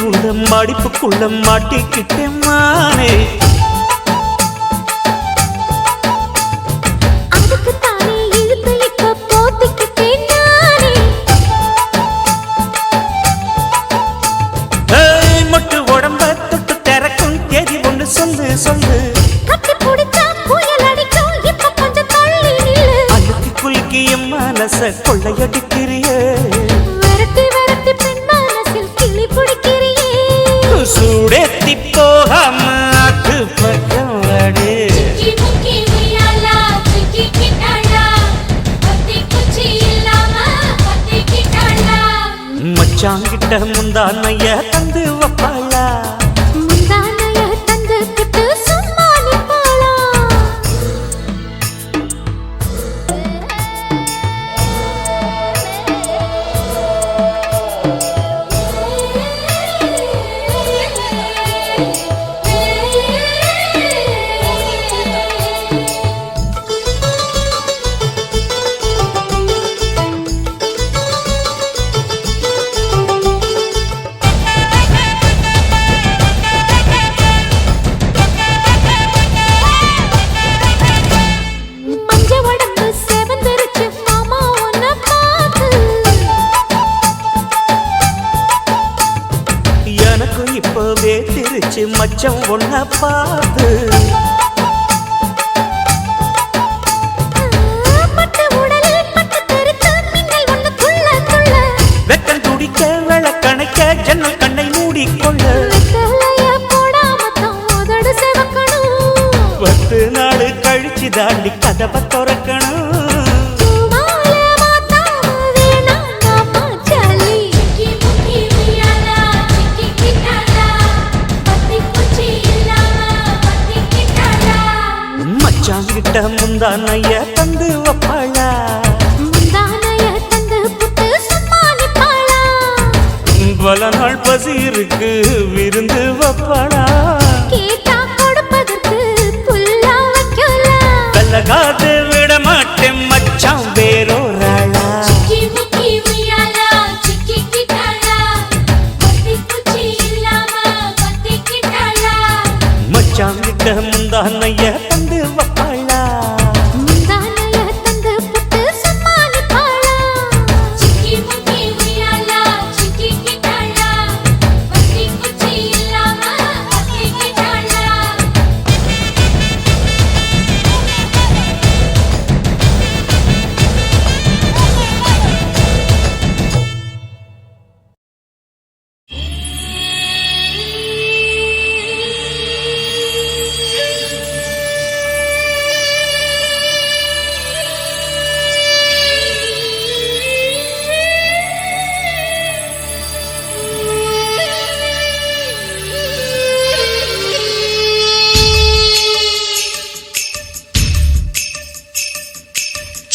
உள்ள மடிப்புக்குள்ள மாட்டிக்கிட்டேன் மானே அதுக்கு தானே இழுத்து இப்ப போத்திக்கிட்டேன் நானே. ஏய், மொட்டு உடம்ப தொட்டு திறக்கும் தேதி ஒண்ணு சொல்லு சொல்லு கட்டி பிடிச்சா புயல் அடிக்கும் இப்ப கொஞ்சம் தள்ளி நில்லு. அழுத்தி குலுக்கி என் மனச கொள்ளையடிக்கிறியே விரட்டி விரட்டி பெண் மனசில் கிளி பிடிக்கிறியே. சூடேத்தி போகாம ஆத்து பக்கம் வாடு சிக்கி முக்கி உய்யாலா, சிக்கிக்கிட்டாளா, பத்தி குச்சி இல்லாம பத்திக்கிட்டாளா. மச்சாங்கிட்ட முந்தானைய தந்து வப்பாளா முந்தானைய தந்து புட்டு சும்மா நிப்பாளா. மஞ்ச உடம்பு செவந்திருச்சு மாமா உன்னை பார்த்து. எனக்கு இப்பவே திருச்சு மச்சம் ஒன்ன பார்த்து பட்டு உடலில் பட்டு தெறித்து மின்னல் ஒண்ணு துள்ள துள்ள. வெக்கம் துடிக்க விளக்கணைக்க ஜன்னல் கண்ணை மூடிக்கொள்ள வெத்தலைய போடாம தான் உதடு சிவக்கணும். 10 நாள் கழிச்சு தாண்டி கதவை திறக்கணும் பூமால மாத்தாம வேணாண்டா பாஞ்சாலி. சிக்கி முக்கி உய்யாலா, சிக்கிக்கிட்டாளா, பத்தி குச்சி இல்லாம பத்திக்கிட்டாளா. மச்சாங்கிட்ட முந்தானைய தந்து வப்பாளா முந்தானைய தந்து புட்டு சும்மா நிப்பாளா. பல நாள் பசி இருக்கு விருந்து வப்பாளா கேட்டா கொடுப்பதற்கு புல்லா வைக்கலாம். கலகாது விட மாட்டேன் மச்சான் வேறோராளா சிக்கி முக்கி உய்யாலா, சிக்கிக்கிட்டாளா, பத்தி குச்சி இல்லாம பத்திக்கிட்டாளா. மச்சாங்கிட்ட முந்தானைய தந்து வப்பாளா முந்தானைய தந்து புட்டு சும்மா நிப்பாளா. சிக்கி முக்கி உய்யாலா, சிக்கிக்கிட்டாளா, பத்தி குச்சி இல்லாம பத்திக்கிட்டாளா.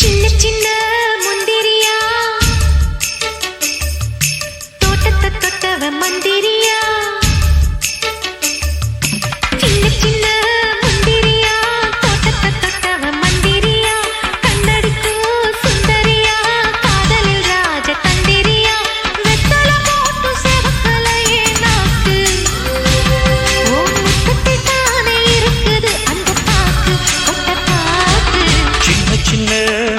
சின்ன சின்ன முந்திரியா, தோட்டத்தை தொட்டவ மந்திரியா. சின்ன சின்ன முந்திரியா, தோட்டத்தை தொட்டவ மந்திரியா. கண்ணடிக்கும் சுந்தரியா, காதலில் ராஜ தந்திரியா. வெத்தலை போட்டு செவக்கலையே நாக்கு, ஓ முத்தத்தில் தானே இருக்குது அந்த பாக்கு, கொட்ட பாக்கு. சின்ன சின்ன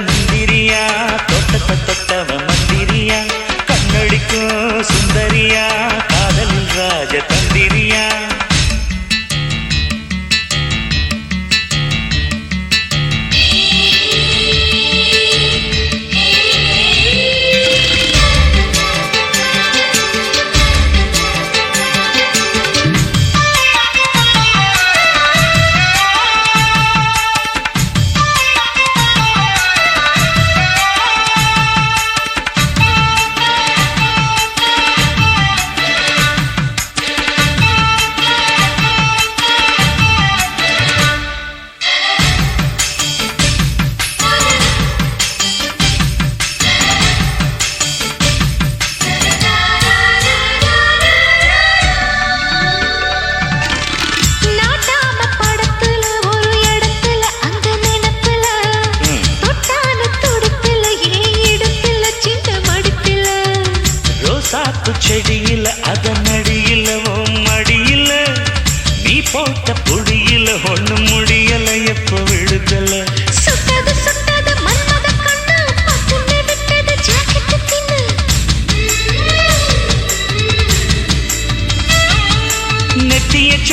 முந்திரியா தொட்டத்தை தொட்டவ மந்திரியா கண்ணடிக்கும் சுந்தரியா காதலில்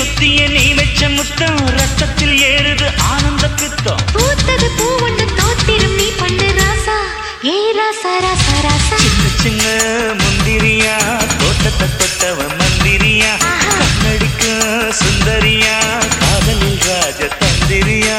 சுத்திய நீ வச்ச முத்தம் ரத்தத்தில் ஏறுது ஆனந்த பித்தம் பூத்தது பூவொன்று தோத்திரும் நீ பண்ணு ராசா ஏ ராசா ராசா ராசா சின்ன சின்ன முந்திரியா தோட்டத்தை தொட்டவ மந்திரியா கண்ணடிக்க சுந்தரியா காதலில் ராஜ தந்திரியா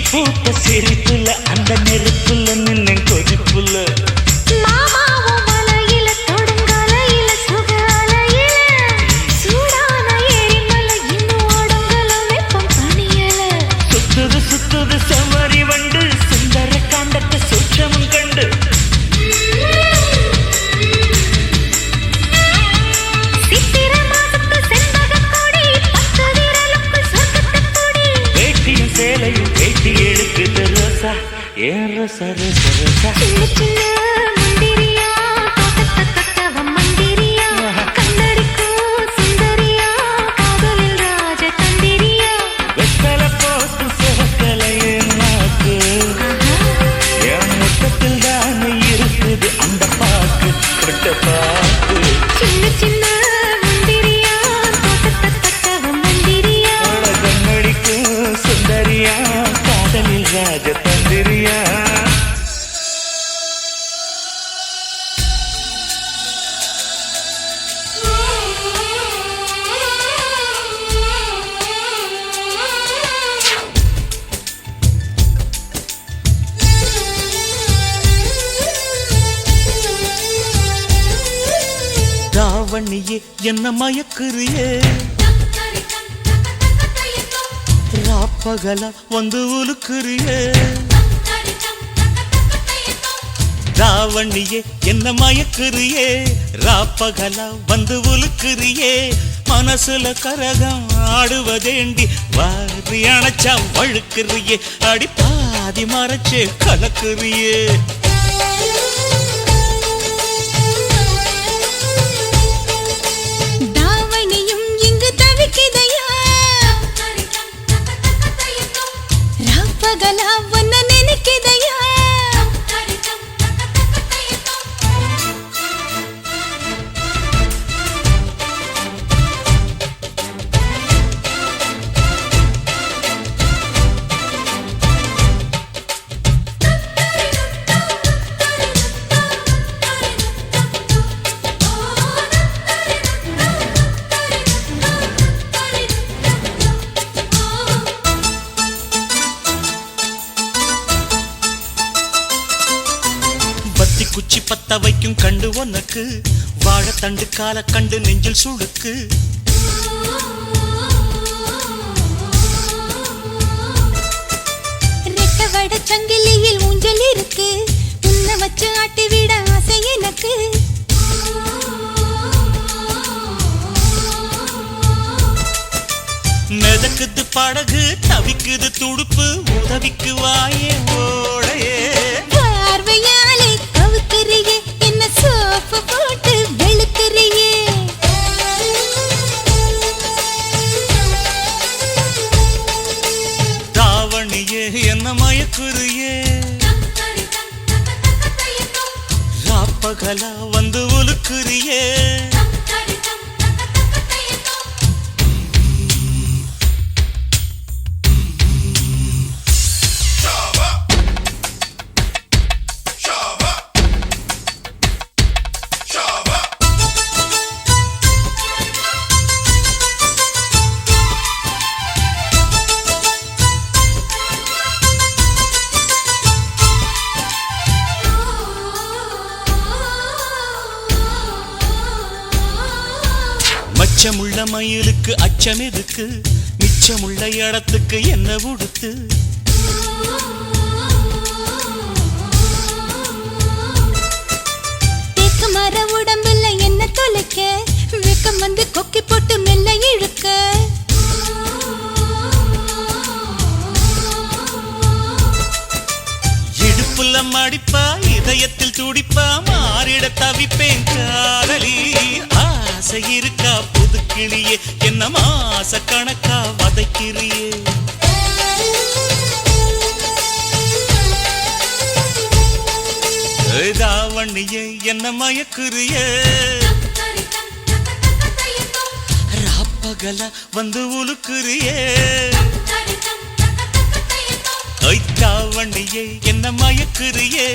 பூத்த சிரிப்புல அந்த நெருப்புல நின்ன கொதிப்புல மாமாவும் மலையில தொடுங்கலையில சுகாலையில சூடான எரிமலை இன்னும் ஓடுங்கல வெப்பம் பணியல சுத்துது சுத்துது செவ்வரி வண்டு சுந்தர காண்டத்தை சூட்சமும் கண்டு சித்திர மாதத்து செண்பக கொடி பத்து விரலுக்கு சொர்க்கத்து கொடி வேட்டியும் சேலையும் வேட்டி எடுக்குது ரோசா ஏன் ரோசா ரோசா ரோசா சின்ன சின்ன முந்திரியா தோட்டத்தை தொட்டவ மந்திரியா கண்ணடிக்கும் சுந்தரியா காதலில் ராஜ தந்திரியா வெத்தலை போட்டு சிவக்கலை என் நாக்கு என் முத்தத்தில் தானே இருக்குது அந்த பாக்கு கொட்ட பாக்கு சின்ன சின்ன முந்திரியா தோட்டத்தை தொட்டவ மந்திரியா கண்ணடிக்கும் சுந்தரியா காதலில் ராஜ தந்திரியா தாவணியே என்ன மயக்குறியே ராப்பகல வந்து உலுக்குறியே தாவணியே என்ன மயக்குறியே ராப்பகல வந்து உலுக்குறியே மனசுல கரகம் ஆடுவதேண்டி வாரி அணைச்சா வழுக்குறியே அடி பாதி மறைச்சே கலக்குறியே தாவணியும் இங்கு தவிக்குதையா ராப்பகலா ஒன்ன நினைக்குதையா பத்தி குச்சி பத்த வைக்கும் கண்டு உனக்கு வாழைத்தண்டு கால கண்டு நெஞ்சில் சுடுக்கு ரெக்க வட சங்கிலியில் ஊஞ்சல் இருக்கு உன்னை வச்சு ஆட்டி விட ஆசை எனக்கு மிதக்குது படகு தவிக்குது துடுப்பு உதவிக்கு வாயே ஓடையே பார்வையாலே கவுக்குறியே என்ன சோப்பு போட்டு வெளுக்குறியே தாவணியே என்ன மயக்குறியே ராப்பகலா வந்து உலுக்குறியே மிச்சமுள்ள மயிலுக்கு அச்சம் எதுக்கு மிச்சமுள்ள இடத்துக்கு என்ன உடுத்து புல்ல மடிப்பா இதயத்தில் துடிப்பா மாறிட தவிப்பேன் காதலி ஆசை இருக்கா புது கிளியே என்ன மாச கணக்கா வதைக்கிறியே தாவணியே என்ன மயக்குறியே ராப்பகல வந்து உலுக்குறியே தாவணியே என்ன மயக்குறியே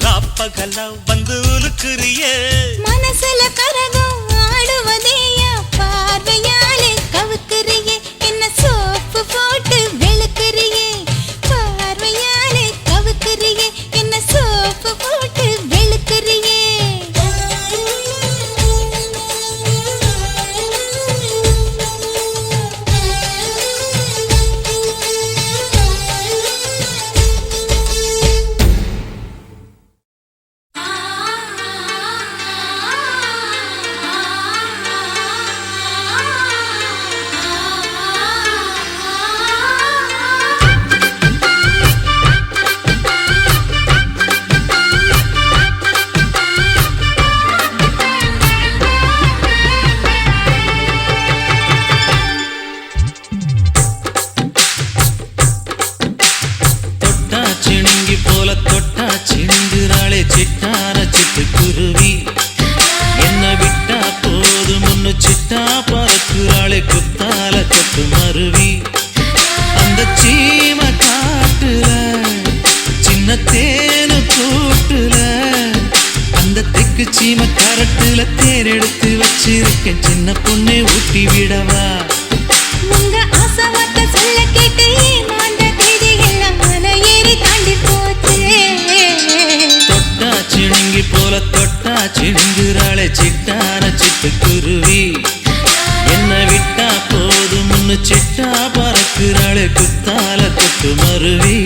ராப்பகல வந்து உலுக்குறியே மனசுல கரகம் ஆடுவதேயா பார்வையாலே கவுக்குறியே என்ன சோப்பு போட்டு வெளுக்குறியே பார்வையாலே கவுக்குறியே என்ன சோப்பு போட்டு வெளுக்குறியே சீம கரட்டுல தேரெடுத்து வச்சிருக்கேன் சின்ன பொண்ணே ஊட்டி விடவா உங்க ஆசவார்த்தை சொல்ல கேட்டு ஏமாந்த தேதி எல்லாம் மலை ஏறி தாண்டி போச்சு தொட்டா சிணுங்கி போல தொட்டா சிணுங்குறாளே சிட்டான சிட்டுக்குருவி என்ன விட்டா போதும் முன்னு சிட்டா பறக்குறாளே குத்தால கொத்து மருவி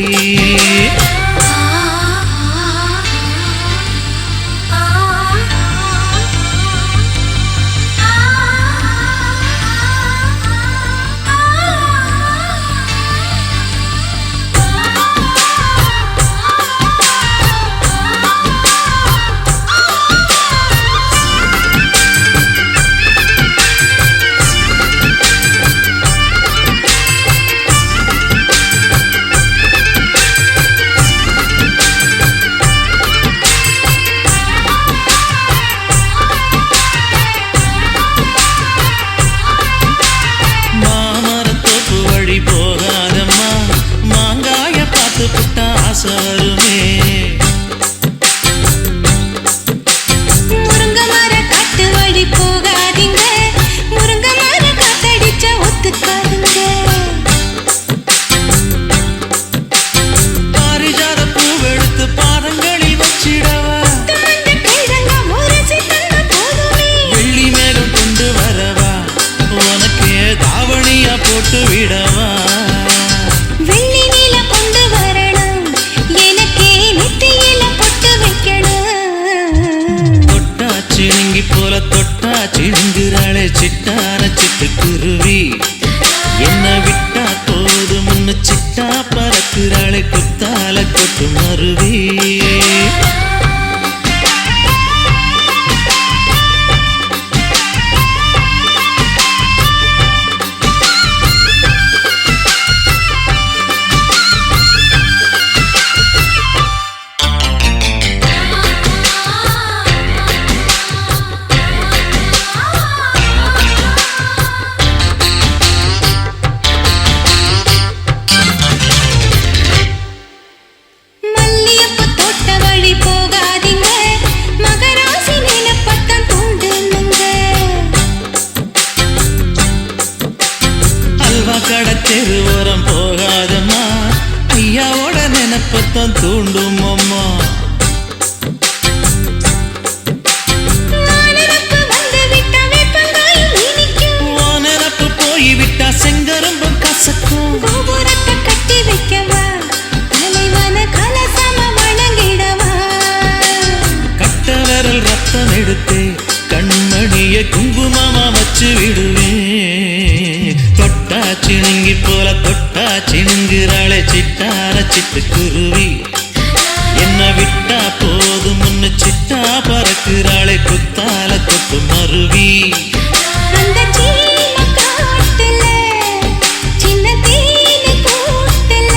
சிட்டான சிட்டுக்குருவி என்ன விட்டா போதும் முன்னு சிட்டா பறக்குறாளே குத்தால கொட்டு மருவி தெருவோரம் போகாதம்மா ஐயாவோட நினைப்பத்தான் தூண்டும் அம்மா நினப்பு போய்விட்டா செங்கரும்பும் கசக்கும் கட்டி வைக்கவா தலைவன கலசம வணங்கிடவா கட்ட விரல் ரத்தம் எடுத்து கண்மணிய குங்குமமா வச்சு விடுவேன் தொட்டா சிணுங்கி போல தொட்டா சிணுங்குறாளே சிட்டான சிட்டுக்குருவி என்ன விட்டா போதும் முன்ன சிட்டா பறக்குறாளே குத்தால கொத்து மருவி அந்த சீன காட்டுல சின்ன தீனி கூட்டுல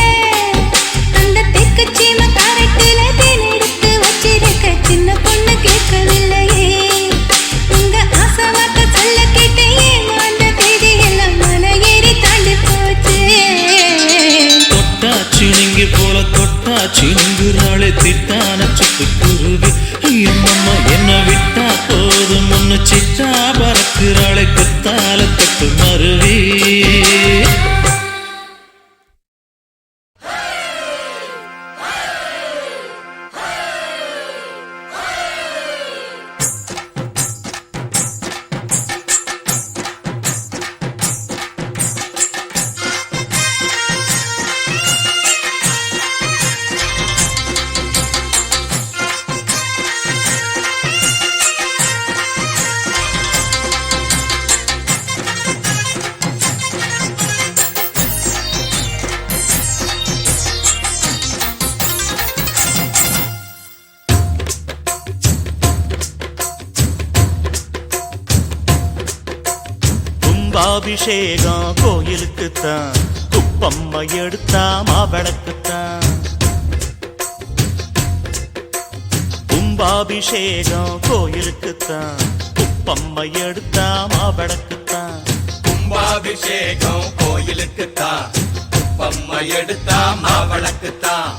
அந்த தெக்கு சீம காரட்டுல தேன் எடுத்து வச்சிருக்க சின்ன பொண்ணு கேட்கவில்லையே உங்க ஆசவாக்க சொல்ல கேட்டேன் அந்த தேதி எல்லாம் மலை ஏறி தாண்டி போச்சு தொட்டாச்சி நீங்கி போல தொட்டாச்சி நீங்குறாளே திட்டான சிட்டுக்குருவி ஐயம்மா என்ன விட்டா போதும் முன்ன சிட்டா பறக்குறாளே குத்தால கொத்து மருவி கும்பாபிஷேகம் கோயிலுக்குத்தான் குப்பம்மா எடுத்தா மாவிளக்குத்தான் கும்பாபிஷேகம் கோயிலுக்குத்தான் குப்பம்மா எடுத்தா மாவிளக்குத்தான் கும்பாபிஷேகம் கோயிலுக்குத்தான் பம்மை எடுத்தா மாவளக்குத்தான்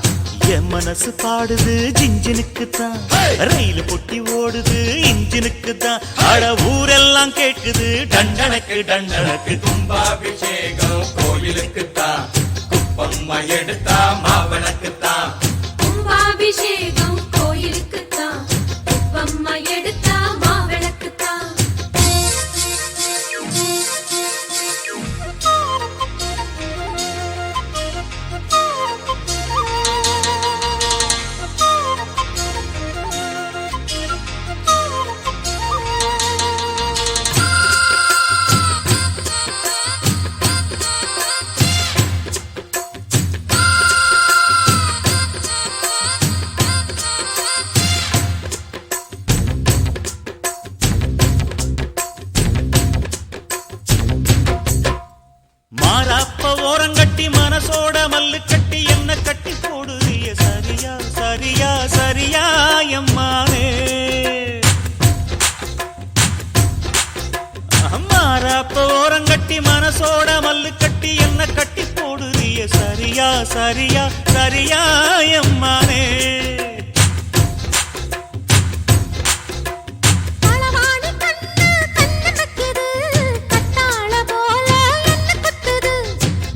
என் மனசு பாடுது ஜிஞ்சினுக்குத்தான் ரயில் பொட்டி ஓடுது இன்ஜினுக்குத்தான் அட ஊரெல்லாம் கேட்குது டண்டனக்கு டண்டனக்கு கும்பாபிஷேகம் கோயிலுக்குத்தான் பம்மை எடுத்தா மாவளக்குத்தான் கும்பாபிஷேகம் கோயிலுக்குத்தான் பம்மா எடுத்தா மாவிளக்குத்தான் மாறாப்ப ஓரங்கட்டி மனசோட மல்லு கட்டி என்ன கட்டி போடுறிய சரியா சரியா சரியா எம்மானே மாறாப்ப ஓரங்கட்டி மனசோட மல்லு கட்டி என்ன கட்டி போடுறிய சரியா சரியா சரியா எம்மானே பலவாடி கண்ணு கண்ணு கக்குது கத்தாழ போல என்ன குத்துது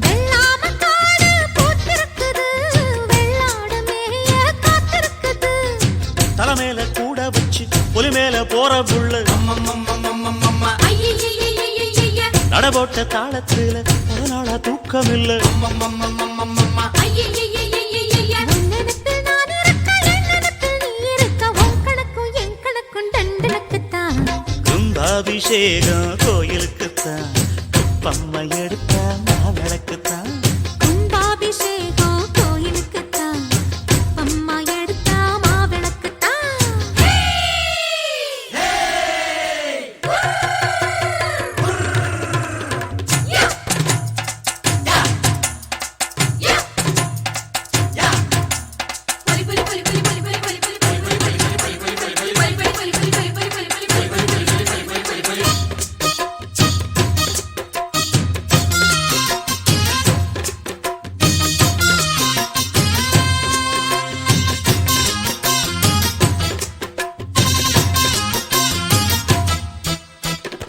வெள்ளாம காடு பூத்திருக்குது வெள்ளாடு மேய காத்திருக்குது தலைமையில கூட வச்சு புலி மேல போற புள்ள ஐயையையையையைய நடபோட்ட தாளத்துல ஒரு நாளா தூக்கம் இல்ல ஐயையையையையைய உன்னடத்தில் நான் இருக்க என்னடத்தில் நீ இருக்க உன் கணக்கும் என் கணக்கும் டண்டனக்குத்தான் கும்பாபிஷேகம் கோயிலுக்குத்தான் குப்பம்மா எடுத்தா மாவிளக்குத்தான் கும்பாபிஷேகம் கோயிலுக்குத்தான் பம்மா எடுத்தா மாவிளக்குத்தான்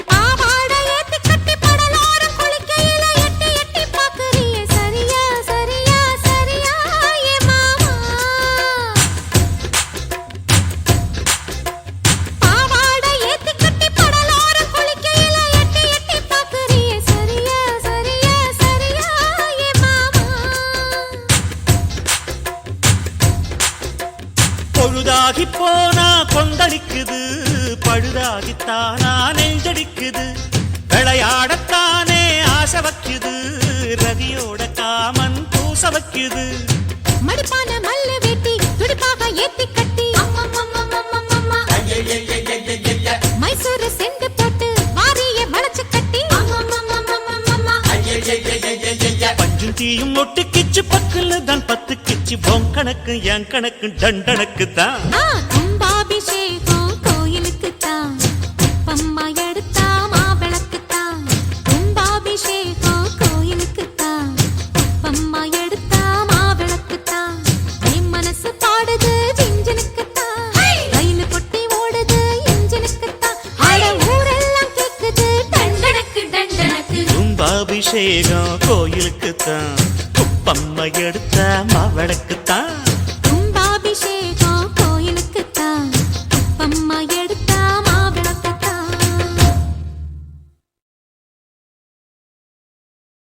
பாவாடை ஏத்தி கட்டி படலோரம் குளிக்கையில எட்டி எட்டி பாக்குறியே சரியா சரியா சரியா ஏ மாமா பாவாடை ஏத்தி கட்டி படலோரம் குளிக்கையில எட்டி எட்டி பாக்குறியே சரியா சரியா சரியா ஏ மாமா பொழுதாகி போனா கொந்தளிக்குது பழுதாகித்தானா நெஞ்சடிக்குது விளையாடத்தானே ஆசை வைக்குது ரதியோட காமன் பூச வைக்குது மடிப்பான மல்லு வெட்டி துடிப்பாக கணக்கு என் கணக்கு டண்டனுக்கு தான் கும்பாபிஷேகம் கோயிலுக்குத்தான் பம்மா எடுத்தா மாவிளக்குத்தான் கும்பாபிஷேகம் கோயிலுக்குத்தான் பம்மா எடுத்தா மாவிளக்குத்தான் என் மனசு பாடுது ஜிஞ்சனுக்குத்தான் ரயில் பொட்டி ஓடுது இன்ஜினுக்குத்தான் அட ஊரெல்லாம் கேக்குது டண்டனக்கு டண்டனக்கு கும்பாபிஷேகம் கோயிலுக்கு தான் குப்பம்மா எடுத்த மாவடக்கு